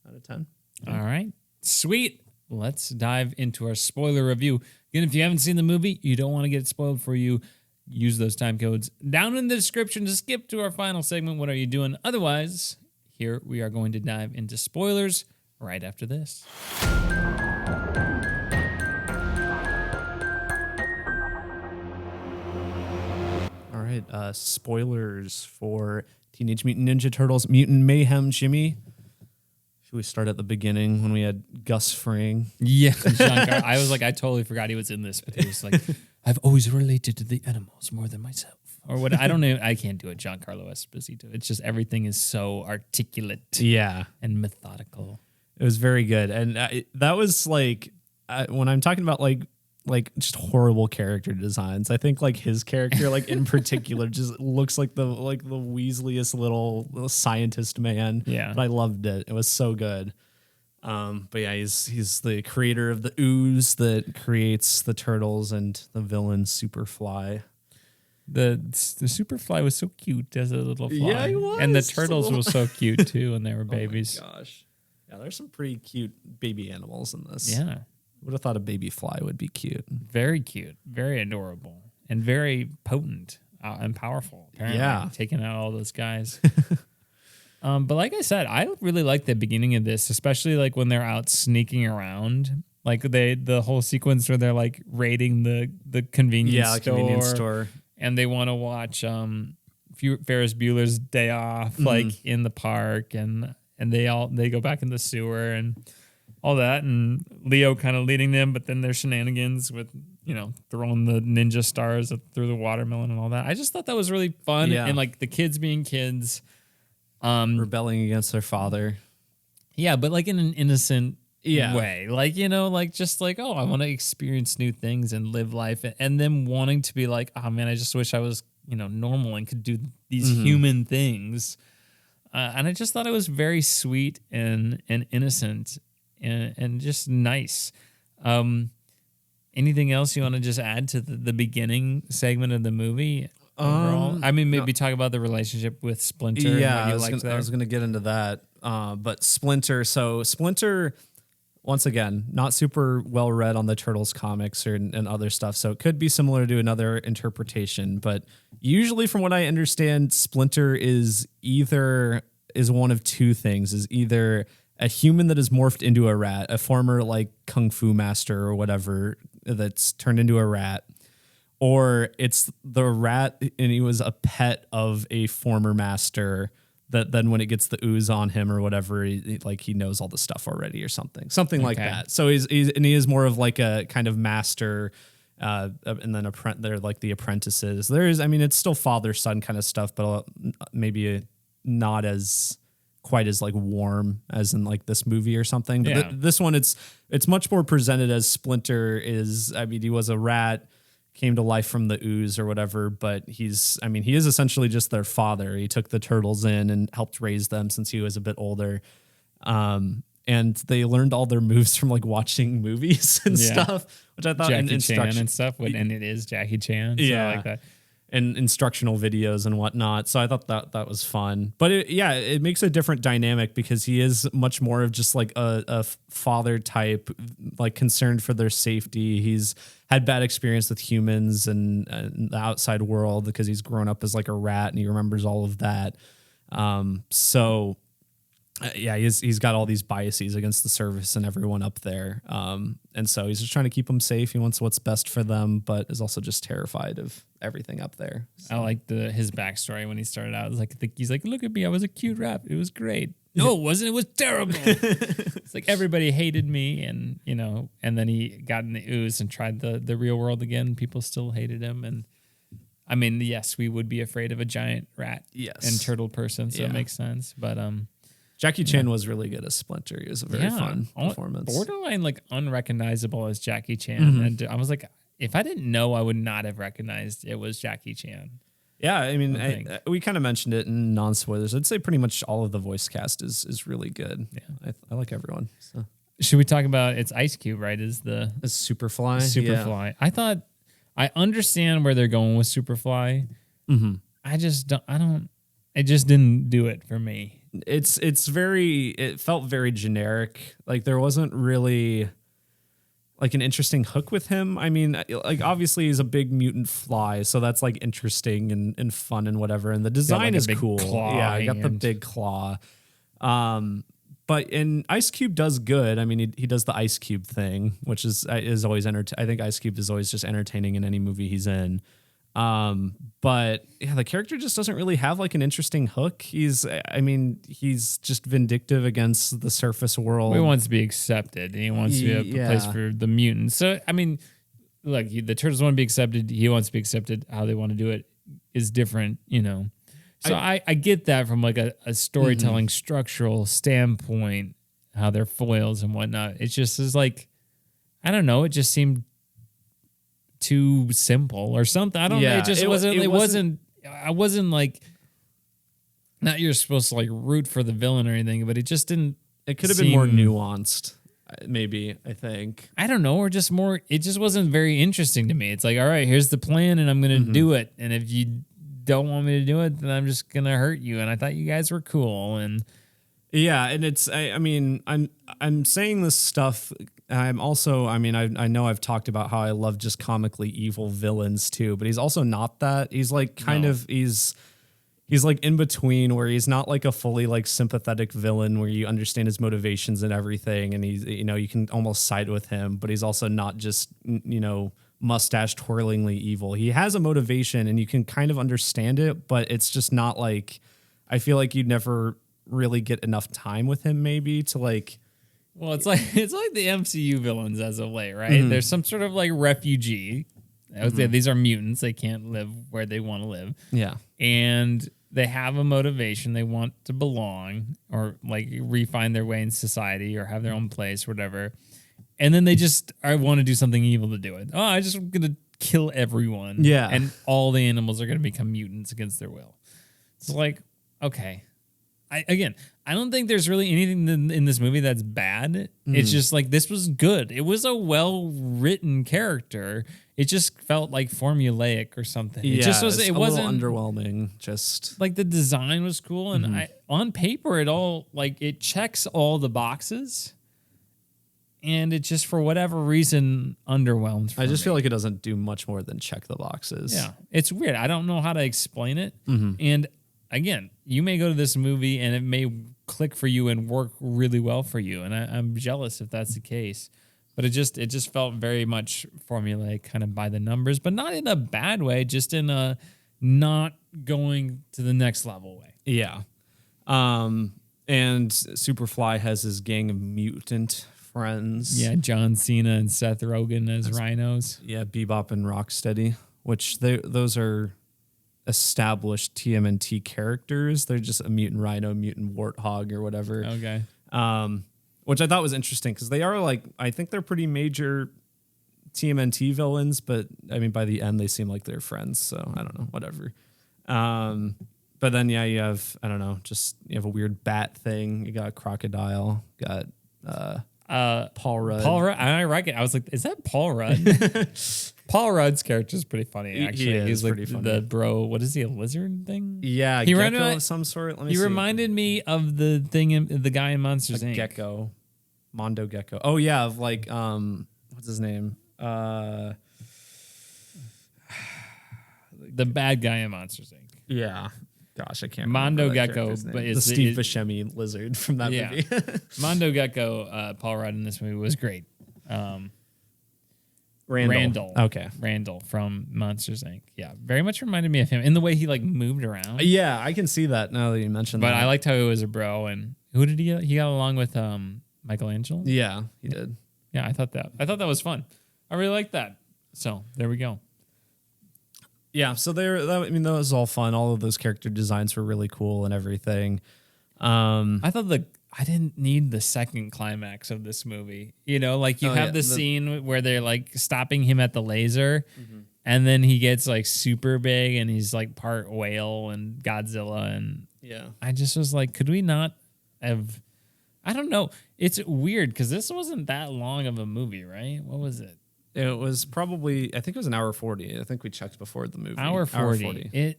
[SPEAKER 2] out of 10.
[SPEAKER 1] All right, sweet. Let's dive into our spoiler review. Again, if you haven't seen the movie, you don't want to get it spoiled for you, use those time codes down in the description to skip to our final segment. What are you doing? Otherwise, here we are going to dive into spoilers right after this.
[SPEAKER 2] All right, spoilers for Teenage Mutant Ninja Turtles Mutant Mayhem. Jimmy, should we start at the beginning when we had Gus Fring?
[SPEAKER 1] Yeah, I was like, I totally forgot he was in this, but he was like, I've always related to the animals more than myself. Or what? I don't know. I can't do it. Giancarlo Esposito. It's just everything is so articulate, and methodical.
[SPEAKER 2] It was very good, and that was like when I'm talking about like just horrible character designs. I think like his character, like in particular, just looks like the weaseliest little scientist man.
[SPEAKER 1] Yeah,
[SPEAKER 2] but I loved it. It was so good. But yeah, he's the creator of the ooze that creates the turtles and the villain Superfly.
[SPEAKER 1] The Superfly was so cute as a little fly.
[SPEAKER 2] Yeah, he was.
[SPEAKER 1] And the turtles were so cute too when they were babies.
[SPEAKER 2] Oh my gosh. Yeah, there's some pretty cute baby animals in this.
[SPEAKER 1] Yeah.
[SPEAKER 2] Would have thought a baby fly would be cute.
[SPEAKER 1] Very cute. Very adorable. And very potent and powerful. Apparently, taking out all those guys. But like I said, I really like the beginning of this, especially like when they're out sneaking around. Like the whole sequence where they're like raiding the convenience store.
[SPEAKER 2] Convenience store.
[SPEAKER 1] And they want to watch Ferris Bueller's Day Off, like in the park, and they go back in the sewer and all that, and Leo kind of leading them, but then there's shenanigans with throwing the ninja stars through the watermelon and all that. I just thought that was really fun, and like the kids being kids,
[SPEAKER 2] rebelling against their father.
[SPEAKER 1] Yeah, but like in an innocent way, like just like, oh, I want to experience new things and live life, and them wanting to be like, oh man, I just wish I was normal and could do these human things, and I just thought it was very sweet and innocent and just nice, and anything else you want to just add to the beginning segment of the movie? Overall? I mean, maybe talk about the relationship with Splinter.
[SPEAKER 2] Yeah,
[SPEAKER 1] and
[SPEAKER 2] I was going to get into that. But Splinter, once again, not super well read on the Turtles comics and other stuff, so it could be similar to another interpretation. But usually, from what I understand, Splinter is one of two things: is either a human that is morphed into a rat, a former like kung fu master or whatever that's turned into a rat, or it's the rat and he was a pet of a former master that then when it gets the ooze on him or whatever, he knows all the stuff already or something like that. So he is more of like a kind of master, and then they're like the apprentices. It's still father son kind of stuff, but maybe not as quite as like warm as in like this movie or something. But this one, it's much more presented as Splinter is. I mean, he was a rat, came to life from the ooze or whatever, but he is essentially just their father. He took the turtles in and helped raise them since he was a bit older. And they learned all their moves from like watching movies and stuff, which I thought
[SPEAKER 1] Jackie Chan and stuff. And it is Jackie Chan. So I like that.
[SPEAKER 2] And instructional videos and whatnot. So I thought that was fun. But it makes a different dynamic because he is much more of just like a father type, like concerned for their safety. He's had bad experience with humans and the outside world because he's grown up as like a rat and he remembers all of that. He's got all these biases against the service and everyone up there. And so he's just trying to keep them safe. He wants what's best for them, but is also just terrified of everything up there. So.
[SPEAKER 1] I like his backstory when he started out. He's like, look at me. I was a cute rat. It was great. No, it wasn't. It was terrible. It's like everybody hated me and then he got in the ooze and tried the real world again. People still hated him. And I mean, yes, we would be afraid of a giant rat and turtle person. So it makes sense. But,
[SPEAKER 2] Jackie Chan was really good as Splinter. He was a very fun performance.
[SPEAKER 1] Borderline like unrecognizable as Jackie Chan. Mm-hmm. And I was like, if I didn't know, I would not have recognized it was Jackie Chan.
[SPEAKER 2] Yeah, I mean, we kind of mentioned it in non-spoilers. I'd say pretty much all of the voice cast is really good. Yeah, I like everyone. So.
[SPEAKER 1] Should we talk about it's Ice Cube, right? Is
[SPEAKER 2] Superfly?
[SPEAKER 1] Superfly. Yeah. I thought I understand where they're going with Superfly. Mm-hmm. I just don't. It just didn't do it for me.
[SPEAKER 2] It felt very generic. Like there wasn't really like an interesting hook with him. I mean, like obviously he's a big mutant fly, so that's like interesting and fun and whatever. And the design is cool. Yeah, he got the big claw. But Ice Cube does good. I mean, he does the Ice Cube thing, which is always I think Ice Cube is always just entertaining in any movie he's in. But yeah, the character just doesn't really have like an interesting hook. He's just vindictive against the surface world.
[SPEAKER 1] He wants to be accepted. He wants to be a place for the mutants. So, I mean, look, the turtles want to be accepted. He wants to be accepted. How they want to do it is different, So I get that from like a storytelling structural standpoint, how they're foils and whatnot. It just is like, I don't know. It just seemed too simple or something. I don't know. It just wasn't. I wasn't like. Not you're supposed to like root for the villain or anything, but it just didn't.
[SPEAKER 2] It could have been more nuanced. Maybe I think.
[SPEAKER 1] I don't know, or just more. It just wasn't very interesting to me. It's like, all right, here's the plan, and I'm gonna do it. And if you don't want me to do it, then I'm just gonna hurt you. And I thought you guys were cool. And
[SPEAKER 2] yeah, and it's. I'm saying this stuff. I'm also, I know I've talked about how I love just comically evil villains too, but he's also not that. He's like he's like in between where he's not like a fully like sympathetic villain where you understand his motivations and everything. And he's, you can almost side with him, but he's also not just, mustache twirlingly evil. He has a motivation and you can kind of understand it, but it's just not like, I feel like you'd never really get enough time with him maybe to like,
[SPEAKER 1] well, it's like the MCU villains as of late, right? Mm-hmm. There's some sort of like refugee. I would say these are mutants. They can't live where they want to live.
[SPEAKER 2] Yeah.
[SPEAKER 1] And they have a motivation. They want to belong or like refine their way in society or have their own place, whatever. And then they just want to do something evil to do it. Oh, I'm just going to kill everyone.
[SPEAKER 2] Yeah.
[SPEAKER 1] And all the animals are going to become mutants against their will. It's like, okay. I don't think there's really anything in this movie that's bad. It's just like this was good. It was a well-written character. It just felt like formulaic or something.
[SPEAKER 2] Yeah,
[SPEAKER 1] It just was. It wasn't
[SPEAKER 2] underwhelming. Just
[SPEAKER 1] like the design was cool, and on paper it checks all the boxes, and it just for whatever reason underwhelmed.
[SPEAKER 2] I just feel like it doesn't do much more than check the boxes.
[SPEAKER 1] Yeah, it's weird. I don't know how to explain it, and again, you may go to this movie and it may click for you and work really well for you. And I'm jealous if that's the case. But it just felt very much formulaic, kind of by the numbers, but not in a bad way, just in a not going to the next level way.
[SPEAKER 2] Yeah. And Superfly has his gang of mutant friends.
[SPEAKER 1] Yeah, John Cena and Seth Rogen as rhinos.
[SPEAKER 2] Yeah, Bebop and Rocksteady, which those are established TMNT characters. They're just a mutant rhino, mutant warthog, or whatever.
[SPEAKER 1] Okay.
[SPEAKER 2] Which I thought was interesting because they are I think they're pretty major TMNT villains, but I mean, by the end they seem like they're friends. So I don't know, whatever. But then yeah, you have you have a weird bat thing. You got a crocodile. Got Paul Rudd.
[SPEAKER 1] Paul Rudd. I like it. I was like, is that Paul Rudd? Paul Rudd's character is pretty funny, actually. He's like
[SPEAKER 2] pretty funny.
[SPEAKER 1] the bro. What is he? A lizard thing?
[SPEAKER 2] Yeah,
[SPEAKER 1] he
[SPEAKER 2] gecko of some sort. Let me see.
[SPEAKER 1] reminded me of the thing, the guy in Monsters Inc.
[SPEAKER 2] Gecko, Mondo Gecko. Oh yeah, of what's his name?
[SPEAKER 1] The bad guy in Monsters Inc.
[SPEAKER 2] Yeah. Gosh, I can't
[SPEAKER 1] Mondo
[SPEAKER 2] remember that
[SPEAKER 1] Gecko,
[SPEAKER 2] character's name.
[SPEAKER 1] but
[SPEAKER 2] the Steve Buscemi lizard from that movie.
[SPEAKER 1] Mondo Gecko, Paul Rudd in this movie was great.
[SPEAKER 2] Randall. Okay.
[SPEAKER 1] Randall from Monsters Inc. Yeah, very much reminded me of him in the way he moved around.
[SPEAKER 2] Yeah, I can see that now that you mentioned that.
[SPEAKER 1] But I liked how he was a bro. And who did he? He got along with Michelangelo.
[SPEAKER 2] Yeah, he did.
[SPEAKER 1] Yeah, I thought that was fun. I really liked that. So there we go.
[SPEAKER 2] Yeah, so that was all fun. All of those character designs were really cool and everything.
[SPEAKER 1] I thought I didn't need the second climax of this movie. You know, you have the scene where they're stopping him at the laser, and then he gets super big and he's part whale and Godzilla, and I just was like, could we not have? I don't know. It's weird because this wasn't that long of a movie, right? What was it?
[SPEAKER 2] It was probably, I think it was an hour 40. I think we checked before the movie.
[SPEAKER 1] Hour 40.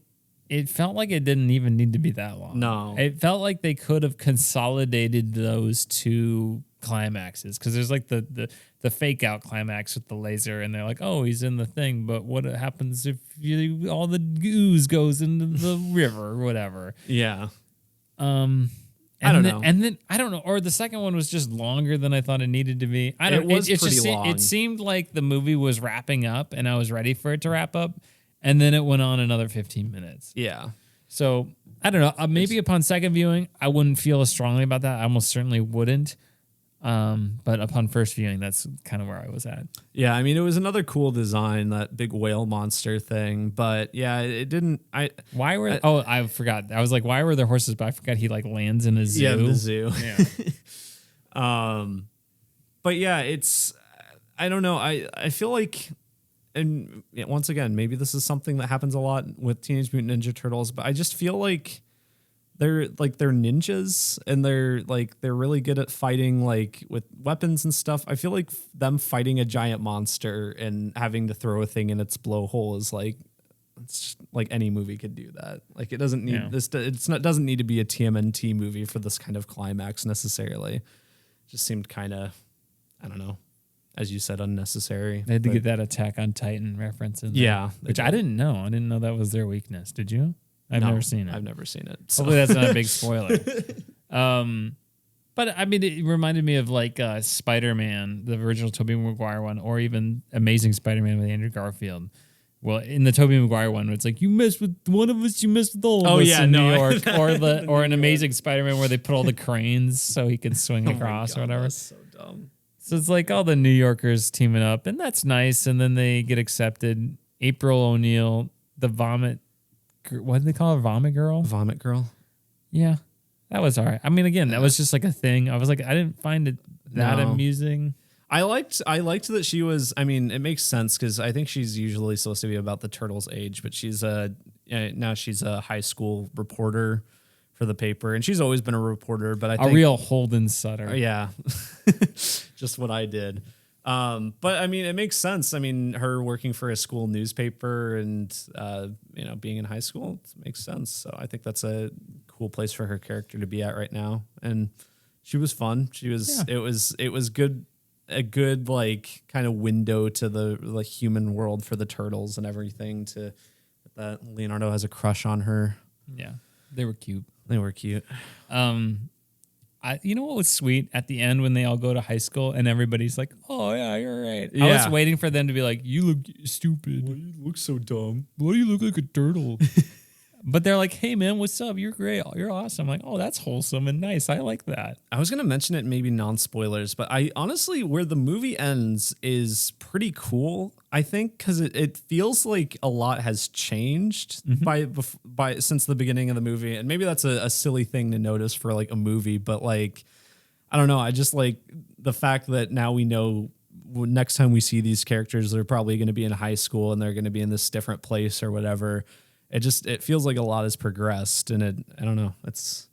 [SPEAKER 1] It felt like it didn't even need to be that long.
[SPEAKER 2] No.
[SPEAKER 1] It felt like they could have consolidated those two climaxes because there's the fake out climax with the laser and they're like, oh, he's in the thing, but what happens if all the ooze goes into the river or whatever?
[SPEAKER 2] Yeah.
[SPEAKER 1] I don't know. And then I don't know. Or the second one was just longer than I thought it needed to be. I don't know. It was pretty long. It seemed like the movie was wrapping up and I was ready for it to wrap up. And then it went on another 15 minutes.
[SPEAKER 2] Yeah.
[SPEAKER 1] So I don't know. Maybe upon second viewing, I wouldn't feel as strongly about that. I almost certainly wouldn't. But upon first viewing, that's kind of where I was at.
[SPEAKER 2] Yeah, I mean, it was another cool design, that big whale monster thing. But yeah, it didn't. I forgot. I was like, why were there horses? But I forgot he lands in a zoo. Yeah, the zoo.
[SPEAKER 1] Yeah.
[SPEAKER 2] But yeah, it's. I don't know. I feel like, and once again, maybe this is something that happens a lot with Teenage Mutant Ninja Turtles. But I just feel like they're ninjas and they're really good at fighting with weapons and stuff. I feel like them fighting a giant monster and having to throw a thing in its blowhole is it's any movie could do that. It doesn't need doesn't need to be a TMNT movie for this kind of climax necessarily. It just seemed kind of, I don't know, as you said, unnecessary.
[SPEAKER 1] They had to get that Attack on Titan reference in there.
[SPEAKER 2] Yeah.
[SPEAKER 1] Which I didn't know. I didn't know that was their weakness. Did you? I've never seen it.
[SPEAKER 2] I've never seen it. So.
[SPEAKER 1] Hopefully that's not a big spoiler. But I mean, it reminded me of Spider-Man, the original Tobey Maguire one, or even Amazing Spider-Man with Andrew Garfield. Well, in the Tobey Maguire one, it's you mess with one of us, you mess with all of us in New York. Or an Amazing Spider-Man where they put all the cranes so he can swing across or whatever.
[SPEAKER 2] That's so dumb.
[SPEAKER 1] So it's all the New Yorkers teaming up, and that's nice. And then they get accepted. April O'Neil, the vomit. What did they call her? Vomit Girl?
[SPEAKER 2] Vomit Girl?
[SPEAKER 1] Yeah. That was all right. I mean, again, that was just a thing. I was I didn't find it that amusing.
[SPEAKER 2] I liked that she was, I mean, it makes sense because I think she's usually supposed to be about the Turtles' age, but now she's a high school reporter for the paper, and she's always been a reporter. But I
[SPEAKER 1] A
[SPEAKER 2] think
[SPEAKER 1] real Holden Sutter.
[SPEAKER 2] yeah, just what I did. But I mean, it makes sense. I mean, her working for a school newspaper and being in high school makes sense. So I think that's a cool place for her character to be at right now. And she was fun. She was. Yeah. It was good. A good like kind of window to the like human world for the turtles and everything. To that Leonardo has a crush on her.
[SPEAKER 1] Yeah, they were cute.
[SPEAKER 2] They were cute.
[SPEAKER 1] You know what was sweet at the end when they all go to high school and everybody's like, "Oh yeah, you're right."
[SPEAKER 2] Yeah.
[SPEAKER 1] I was waiting for them to be like, "You look stupid.
[SPEAKER 2] Why do you look so dumb?
[SPEAKER 1] Why do you look like a turtle?" But they're like, "Hey man, what's up? You're great. You're awesome." I'm like, "Oh, that's wholesome and nice. I like that."
[SPEAKER 2] I was gonna mention it, maybe non-spoilers, but I honestly, where the movie ends is pretty cool. I think because it feels like a lot has changed by since the beginning of the movie, and maybe that's a silly thing to notice for like a movie, but like I don't know. I just like the fact that now we know next time we see these characters, they're probably going to be in high school and they're going to be in this different place or whatever. It feels like a lot has progressed, and I don't know. It's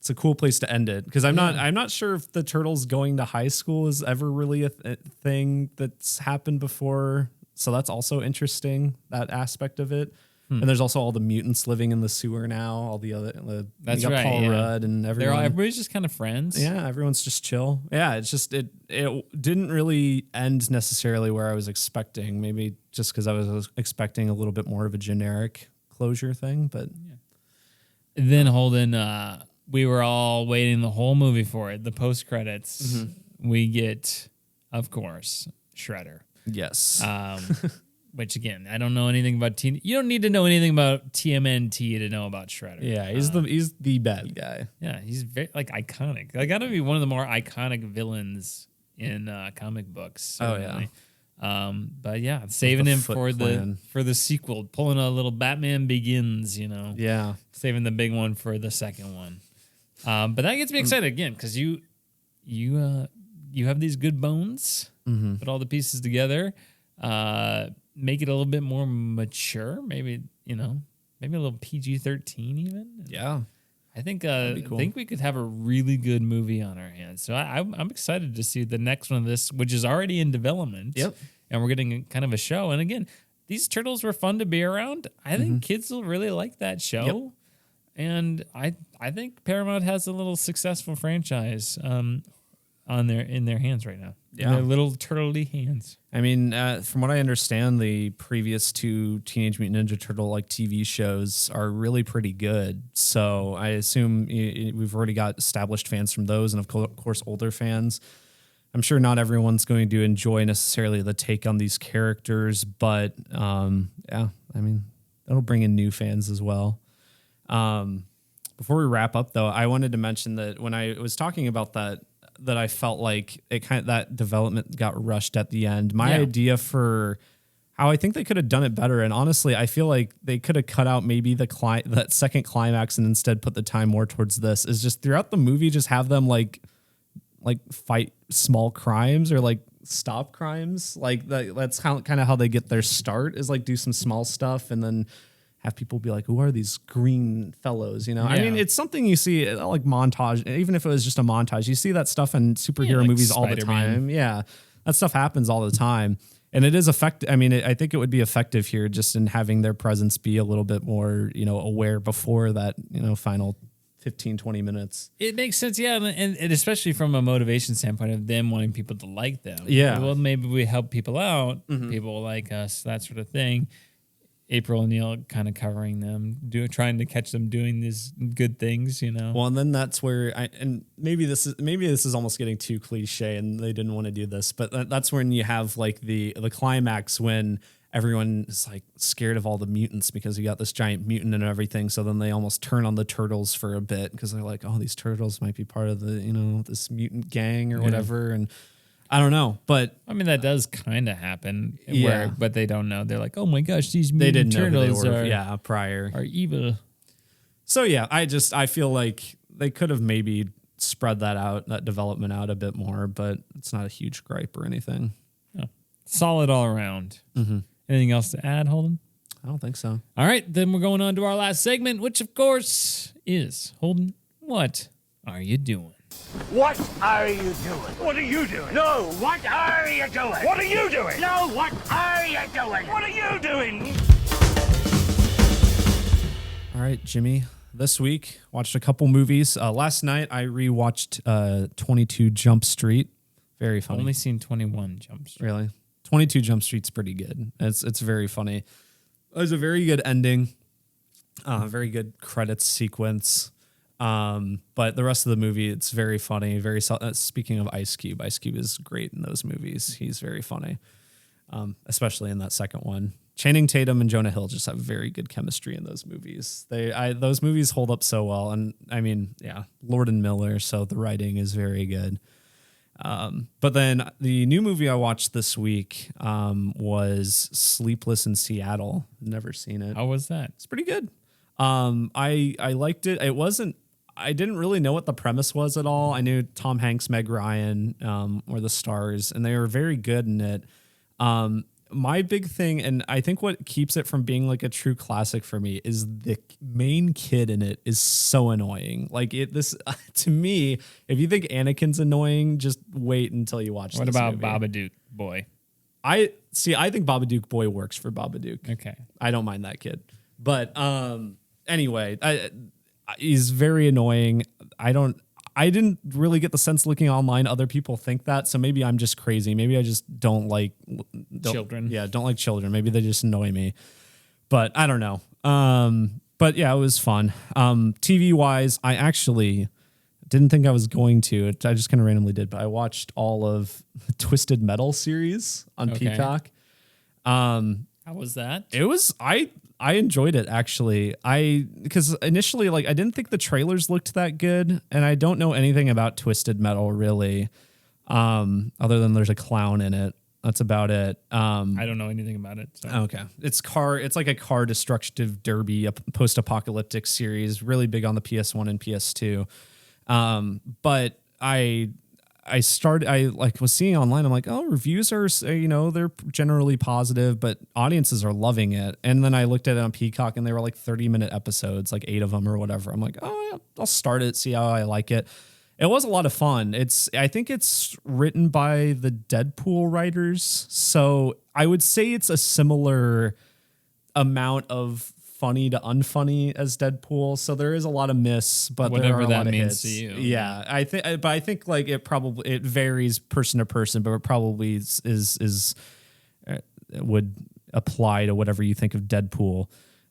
[SPEAKER 2] a cool place to end it because I'm not sure if the Turtles going to high school is ever really a thing that's happened before. So that's also interesting, that aspect of it. And there's also all the mutants living in the sewer now. All the other,
[SPEAKER 1] that's
[SPEAKER 2] you got
[SPEAKER 1] right.
[SPEAKER 2] Paul Rudd and everyone.
[SPEAKER 1] Everybody's just kind of friends.
[SPEAKER 2] Yeah, everyone's just chill. Yeah, it's just it didn't really end necessarily where I was expecting. Maybe just because I was expecting a little bit more of a generic closure thing. But
[SPEAKER 1] then Holden, we were all waiting the whole movie for it. The post credits, we get, of course, Shredder.
[SPEAKER 2] Yes.
[SPEAKER 1] Which again, I don't know anything about You don't need to know anything about TMNT to know about Shredder.
[SPEAKER 2] Yeah, he's the bad guy.
[SPEAKER 1] Yeah, he's very like iconic. Like gotta be one of the more iconic villains in comic books. Certainly.
[SPEAKER 2] Oh yeah.
[SPEAKER 1] But yeah, saving him for the sequel, pulling a little Batman Begins.
[SPEAKER 2] Yeah,
[SPEAKER 1] saving the big one for the second one. But that gets me excited again because you have these good bones. Put all the pieces together. Make it a little bit more mature, maybe a little PG-13 even.
[SPEAKER 2] Yeah,
[SPEAKER 1] I think
[SPEAKER 2] cool.
[SPEAKER 1] I think we could have a really good movie on our hands. So I'm excited to see the next one of this, which is already in development.
[SPEAKER 2] Yep,
[SPEAKER 1] and we're getting kind of a show. And again, these turtles were fun to be around. I think kids will really like that show. Yep. And I think Paramount has a little successful franchise in their hands right now. Yeah, their little turtley hands.
[SPEAKER 2] I mean, from what I understand, the previous two Teenage Mutant Ninja Turtle like TV shows are really pretty good. So I assume we've already got established fans from those, and of course older fans. I'm sure not everyone's going to enjoy necessarily the take on these characters, but yeah, I mean, that'll bring in new fans as well. Before we wrap up, though, I wanted to mention that when I was talking about that I felt like that development got rushed at the end. My idea for how I think they could have done it better, and honestly, I feel like they could have cut out maybe that second climax and instead put the time more towards this, is just throughout the movie, just have them like fight small crimes or like stop crimes. Like that's kind of how they get their start, is like do some small stuff and then have people be like, who are these green fellows? Yeah. I mean, it's something you see like montage, even if it was just a montage, you see that stuff in superhero movies all the time. Yeah. That stuff happens all the time. And it is effective. I mean, I think it would be effective here just in having their presence be a little bit more, aware before that, final 15, 20 minutes.
[SPEAKER 1] It makes sense. Yeah. And especially from a motivation standpoint of them wanting people to like them.
[SPEAKER 2] Yeah.
[SPEAKER 1] Well, maybe we help people out. People like us, that sort of thing. April O'Neil kind of covering them, trying to catch them doing these good things, Well,
[SPEAKER 2] and then that's where maybe this is almost getting too cliche, and they didn't want to do this, but that's when you have like the climax when everyone is like scared of all the mutants because you got this giant mutant and everything. So then they almost turn on the turtles for a bit because they're like, oh, these turtles might be part of the this mutant gang or whatever, and I don't know, but
[SPEAKER 1] I mean that does kind of happen. But they don't know. They're like, oh my gosh, these
[SPEAKER 2] they
[SPEAKER 1] mutant
[SPEAKER 2] didn't know
[SPEAKER 1] turtles
[SPEAKER 2] they were prior
[SPEAKER 1] are evil.
[SPEAKER 2] So yeah, I feel like they could have maybe spread that development out a bit more, but it's not a huge gripe or anything.
[SPEAKER 1] Yeah. Solid all around. Anything else to add, Holden?
[SPEAKER 2] I don't think so.
[SPEAKER 1] All right, then we're going on to our last segment, which of course is Holden. What are you doing?
[SPEAKER 4] What are you doing? What are you doing? No, what are you doing? What are you doing? No, what are you doing? What are you doing?
[SPEAKER 2] All right, Jimmy. This week, watched a couple movies. Last night, I rewatched 22 Jump Street. Very funny.
[SPEAKER 1] Only seen 21 Jump Street.
[SPEAKER 2] Really? 22 Jump Street's pretty good. It's very funny. It was a very good ending. Very good credits sequence. But the rest of the movie, it's very funny. Speaking of Ice Cube is great in those movies. He's very funny, especially in that second one. Channing Tatum and Jonah Hill just have very good chemistry in those movies. Those movies hold up so well. And I mean, yeah, Lord and Miller. So the writing is very good. But then the new movie I watched this week was Sleepless in Seattle. Never seen it.
[SPEAKER 1] How was that?
[SPEAKER 2] It's pretty good. I liked it. I didn't really know what the premise was at all. I knew Tom Hanks, Meg Ryan were the stars, and they were very good in it. My big thing, and I think what keeps it from being like a true classic for me, is the main kid in it is so annoying. Like to me, if you think Anakin's annoying, just wait until you watch.
[SPEAKER 1] What
[SPEAKER 2] this
[SPEAKER 1] about
[SPEAKER 2] movie.
[SPEAKER 1] Babadook Boy?
[SPEAKER 2] I think Babadook Boy works for Babadook.
[SPEAKER 1] Okay,
[SPEAKER 2] I don't mind that kid, but anyway, he's very annoying. I didn't really get the sense looking online other people think that, so maybe I'm just crazy. Maybe I just don't like
[SPEAKER 1] children.
[SPEAKER 2] Yeah, don't like children. Maybe they just annoy me. But I don't know. But yeah, it was fun. TV wise, I actually didn't think I was going to. I just kind of randomly did, but I watched all of the Twisted Metal series on Peacock.
[SPEAKER 1] How was that?
[SPEAKER 2] It was I enjoyed it actually. Because initially I didn't think the trailers looked that good, and I don't know anything about Twisted Metal really, other than there's a clown in it. That's about it.
[SPEAKER 1] I don't know anything about it. So.
[SPEAKER 2] Okay, it's like a car destructive derby, a post-apocalyptic series, really big on the PS1 and PS2. But I was seeing online. I'm like, oh, reviews are, they're generally positive, but audiences are loving it. And then I looked at it on Peacock, and they were like 30-minute episodes, like 8 of them or whatever. I'm like, oh, yeah, I'll start it, see how I like it. It was a lot of fun. I think it's written by the Deadpool writers, so I would say it's a similar amount of funny to unfunny as Deadpool, so there is a lot of miss, but
[SPEAKER 1] whatever
[SPEAKER 2] there are a
[SPEAKER 1] that
[SPEAKER 2] lot of
[SPEAKER 1] means
[SPEAKER 2] hits.
[SPEAKER 1] to you.
[SPEAKER 2] Yeah, I think like it varies person to person, but it probably is would apply to whatever you think of Deadpool.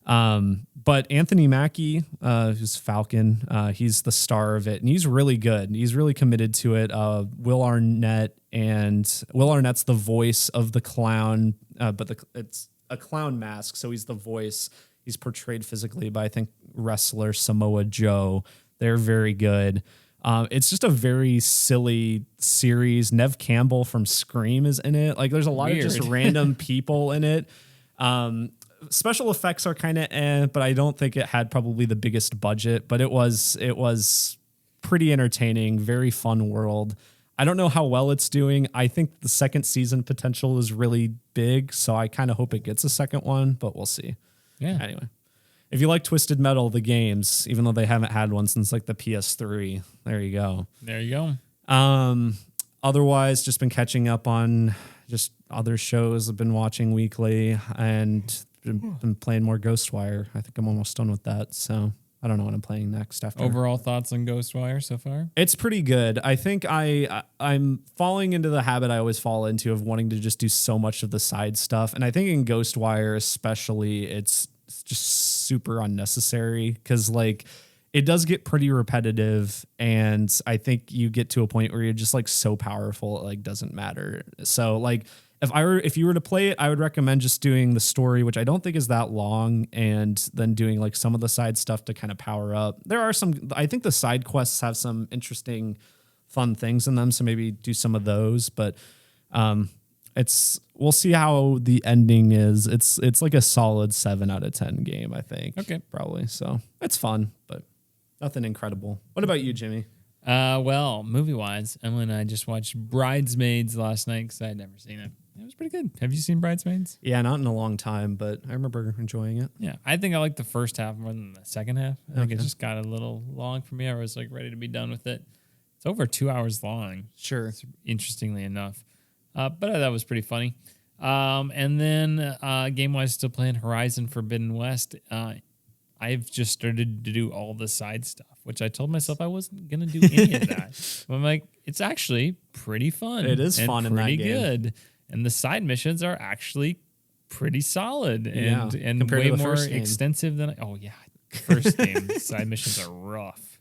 [SPEAKER 2] But Anthony Mackie, who's Falcon, he's the star of it, and he's really good. He's really committed to it. Will Arnett's the voice of the clown, but it's a clown mask, so he's the voice. He's portrayed physically by, I think, wrestler Samoa Joe. They're very good. It's just a very silly series. Nev Campbell from Scream is in it. Like, there's a lot of just random people in it. Special effects are kind of but I don't think it had probably the biggest budget, but it was pretty entertaining, very fun world. I don't know how well it's doing. I think the second season potential is really big, so I kind of hope it gets a second one, but we'll see.
[SPEAKER 1] Yeah.
[SPEAKER 2] Anyway, if you like Twisted Metal, the games, even though they haven't had one since like the PS3, there you go.
[SPEAKER 1] There you go.
[SPEAKER 2] Otherwise, just been catching up on just other shows I've been watching weekly, and been playing more Ghostwire. I think I'm almost done with that, so I don't know what I'm playing next after.
[SPEAKER 1] Overall thoughts on Ghostwire so far?
[SPEAKER 2] It's pretty good. I think I'm falling into the habit I always fall into of wanting to just do so much of the side stuff. And I think in Ghostwire especially, it's just super unnecessary because like it does get pretty repetitive. And I think you get to a point where you're just like so powerful, it like doesn't matter. So like if you were to play it, I would recommend just doing the story, which I don't think is that long, and then doing like some of the side stuff to kind of power up. There are I think the side quests have some interesting, fun things in them, so maybe do some of those. But we'll see how the ending is. It's like a solid 7 out of 10 game, I think.
[SPEAKER 1] Okay,
[SPEAKER 2] probably. So it's fun, but nothing incredible. What about you, Jimmy?
[SPEAKER 1] Well, movie wise, Emily and I just watched Bridesmaids last night because I had never seen it. It was pretty good. Have you seen Bridesmaids?
[SPEAKER 2] Yeah, not in a long time, but I remember enjoying it.
[SPEAKER 1] Yeah, I think I liked the first half more than the second half. I think it just got a little long for me. I was like ready to be done with it. It's over 2 hours long.
[SPEAKER 2] Sure.
[SPEAKER 1] Interestingly enough. But I thought it was pretty funny. And then game-wise, still playing Horizon Forbidden West. I've just started to do all the side stuff, which I told myself I wasn't going to do any of that. But I'm like, it's actually pretty fun.
[SPEAKER 2] It is fun in that game.
[SPEAKER 1] Pretty good. And the side missions are actually pretty solid and
[SPEAKER 2] compared
[SPEAKER 1] way
[SPEAKER 2] to the
[SPEAKER 1] more
[SPEAKER 2] first game.
[SPEAKER 1] extensive than first game. Side missions are rough.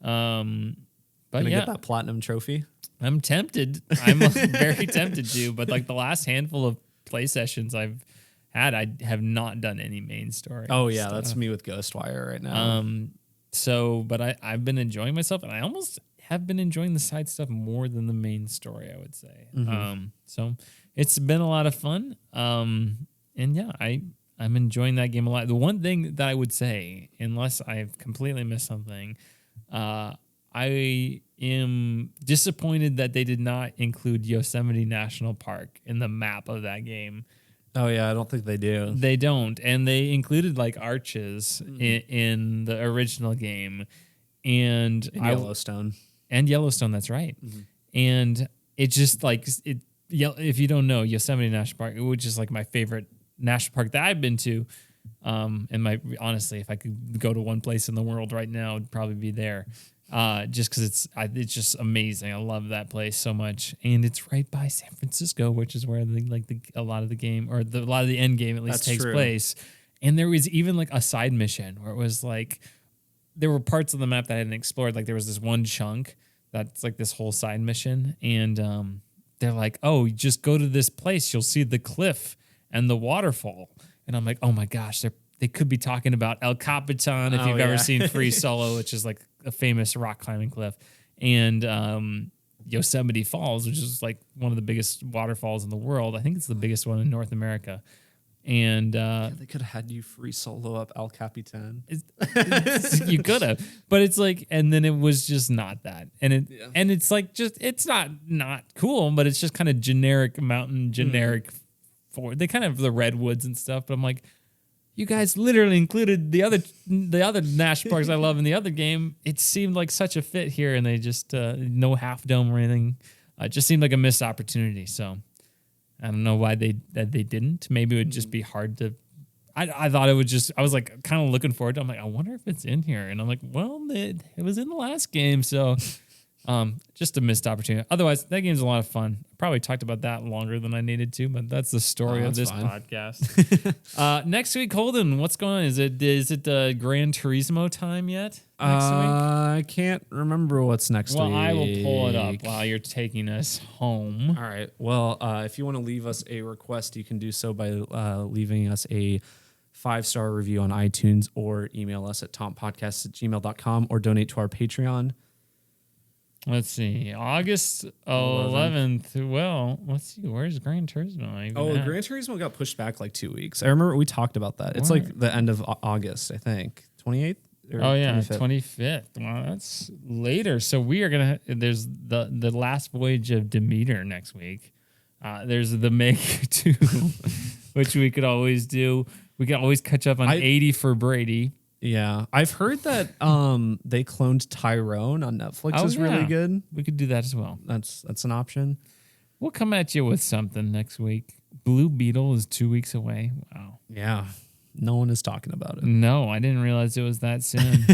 [SPEAKER 1] But
[SPEAKER 2] Gonna get that platinum trophy.
[SPEAKER 1] I'm tempted. I'm very tempted to, but like the last handful of play sessions I've had, I have not done any main story.
[SPEAKER 2] Oh yeah,
[SPEAKER 1] stuff.
[SPEAKER 2] that's me with Ghostwire right now.
[SPEAKER 1] But I've been enjoying myself, and I almost have been enjoying the side stuff more than the main story, I would say. So it's been a lot of fun. And yeah, I'm enjoying that game a lot. The one thing that I would say, unless I've completely missed something, I am disappointed that they did not include Yosemite National Park in the map of that game.
[SPEAKER 2] Oh yeah, I don't think they do.
[SPEAKER 1] They don't, and they included like arches in the original game, and
[SPEAKER 2] Yellowstone.
[SPEAKER 1] And Yellowstone, that's right. And it just like it. If you don't know Yosemite National Park, which is like my favorite national park that I've been to, and honestly, if I could go to one place in the world right now, it'd probably be there. Just because it's just amazing. I love that place so much, and it's right by San Francisco, which is where a lot of the game or a lot of the end game at least takes place. And there was even like a side mission where it was like there were parts of the map that I hadn't explored. Like there was this one chunk that's like this whole side mission, and they're like, "Oh, just go to this place. You'll see the cliff and the waterfall." And I'm like, "Oh my gosh, they could be talking about El Capitan if you've ever seen Free Solo, which is like a famous rock climbing cliff, and Yosemite Falls, which is like one of the biggest waterfalls in the world. I think it's the biggest one in North America." And
[SPEAKER 2] they could have had you free solo up El Capitan.
[SPEAKER 1] You could have, but it's like, and then it was just not that, and it's like just it's not cool, but it's just kind of generic mountain, generic. They kind of have the redwoods and stuff, but I'm like, you guys literally included the other national parks I love in the other game. It seemed like such a fit here, and they just no half dome or anything. It just seemed like a missed opportunity. So I don't know why they didn't. Maybe it would just be hard to. I thought it would just. I was like kind of looking forward to. I'm like, I wonder if it's in here, and I'm like, well, it was in the last game, so just a missed opportunity. Otherwise, that game's a lot of fun. Probably talked about that longer than I needed to, but that's the story of this podcast. Next week, Holden, what's going on? Is it Gran Turismo time yet? Next week?
[SPEAKER 2] I can't remember what's next week.
[SPEAKER 1] Well, I will pull it up while you're taking us home.
[SPEAKER 2] All right. Well, if you want to leave us a request, you can do so by leaving us a 5-star review on iTunes or email us at tompodcast@gmail.com or donate to our Patreon.
[SPEAKER 1] Let's see. August 11th. Well, let's see. Where's Gran Turismo?
[SPEAKER 2] Gran Turismo got pushed back like 2 weeks. I remember we talked about that. It's like the end of August, I think. 28th?
[SPEAKER 1] Oh, yeah. 25th. Well, that's later. So we are going to... There's the last voyage of Demeter next week. There's the Meg 2, which we could always do. We could always catch up on 80 for Brady.
[SPEAKER 2] Yeah, I've heard that they cloned Tyrone on Netflix is really good.
[SPEAKER 1] We could do that as well.
[SPEAKER 2] That's an option.
[SPEAKER 1] We'll come at you with something next week. Blue Beetle is 2 weeks away. Wow.
[SPEAKER 2] Yeah, no one is talking about it.
[SPEAKER 1] No, I didn't realize it was that soon.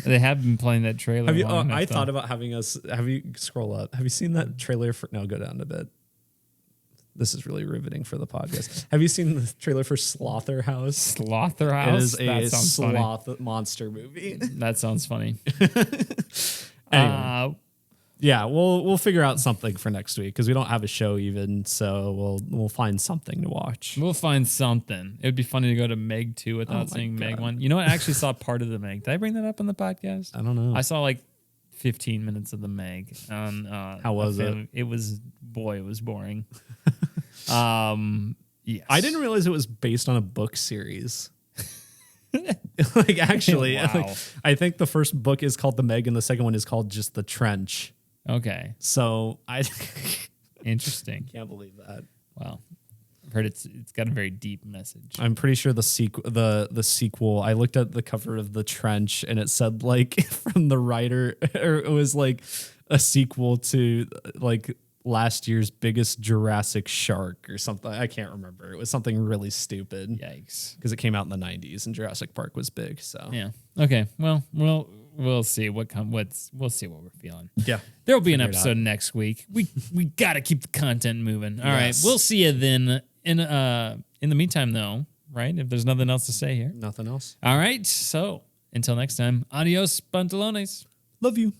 [SPEAKER 1] They have been playing that trailer.
[SPEAKER 2] Have you? I thought about having us. Have you scroll up? Have you seen that trailer for? No, go down a bit. This is really riveting for the podcast. Have you seen the trailer for Slaughterhouse?
[SPEAKER 1] Slaughterhouse?
[SPEAKER 2] It is a sloth monster movie.
[SPEAKER 1] That sounds funny.
[SPEAKER 2] Anyway, yeah, we'll figure out something for next week because we don't have a show even, so we'll find something to watch.
[SPEAKER 1] We'll find something. It would be funny to go to Meg 2 without seeing Meg 1. You know what? I actually saw part of the Meg. Did I bring that up on the podcast?
[SPEAKER 2] I don't know.
[SPEAKER 1] I saw like 15 minutes of the Meg.
[SPEAKER 2] How was it?
[SPEAKER 1] It was boring. Yes.
[SPEAKER 2] I didn't realize it was based on a book series. Like actually,
[SPEAKER 1] wow.
[SPEAKER 2] Like, I think the first book is called The Meg and the second one is called just The Trench.
[SPEAKER 1] Okay.
[SPEAKER 2] So I
[SPEAKER 1] Interesting.
[SPEAKER 2] can't believe that.
[SPEAKER 1] Wow. I've heard it's got a very deep message.
[SPEAKER 2] I'm pretty sure the sequel. I looked at the cover of The Trench and it said like from the writer, or it was like a sequel to like last year's biggest Jurassic Shark or something. I can't remember. It was something really stupid.
[SPEAKER 1] Yikes.
[SPEAKER 2] Because it came out in the 90s and Jurassic Park was big. So
[SPEAKER 1] Yeah. Okay. Well, we'll see we'll see what we're feeling.
[SPEAKER 2] yeah,
[SPEAKER 1] There will be an episode next week. We got to keep the content moving. All right. We'll see you then. In the meantime, though, right? If there's nothing else to say here.
[SPEAKER 2] nothing else.
[SPEAKER 1] All right. So until next time, adios, pantalones.
[SPEAKER 2] Love you.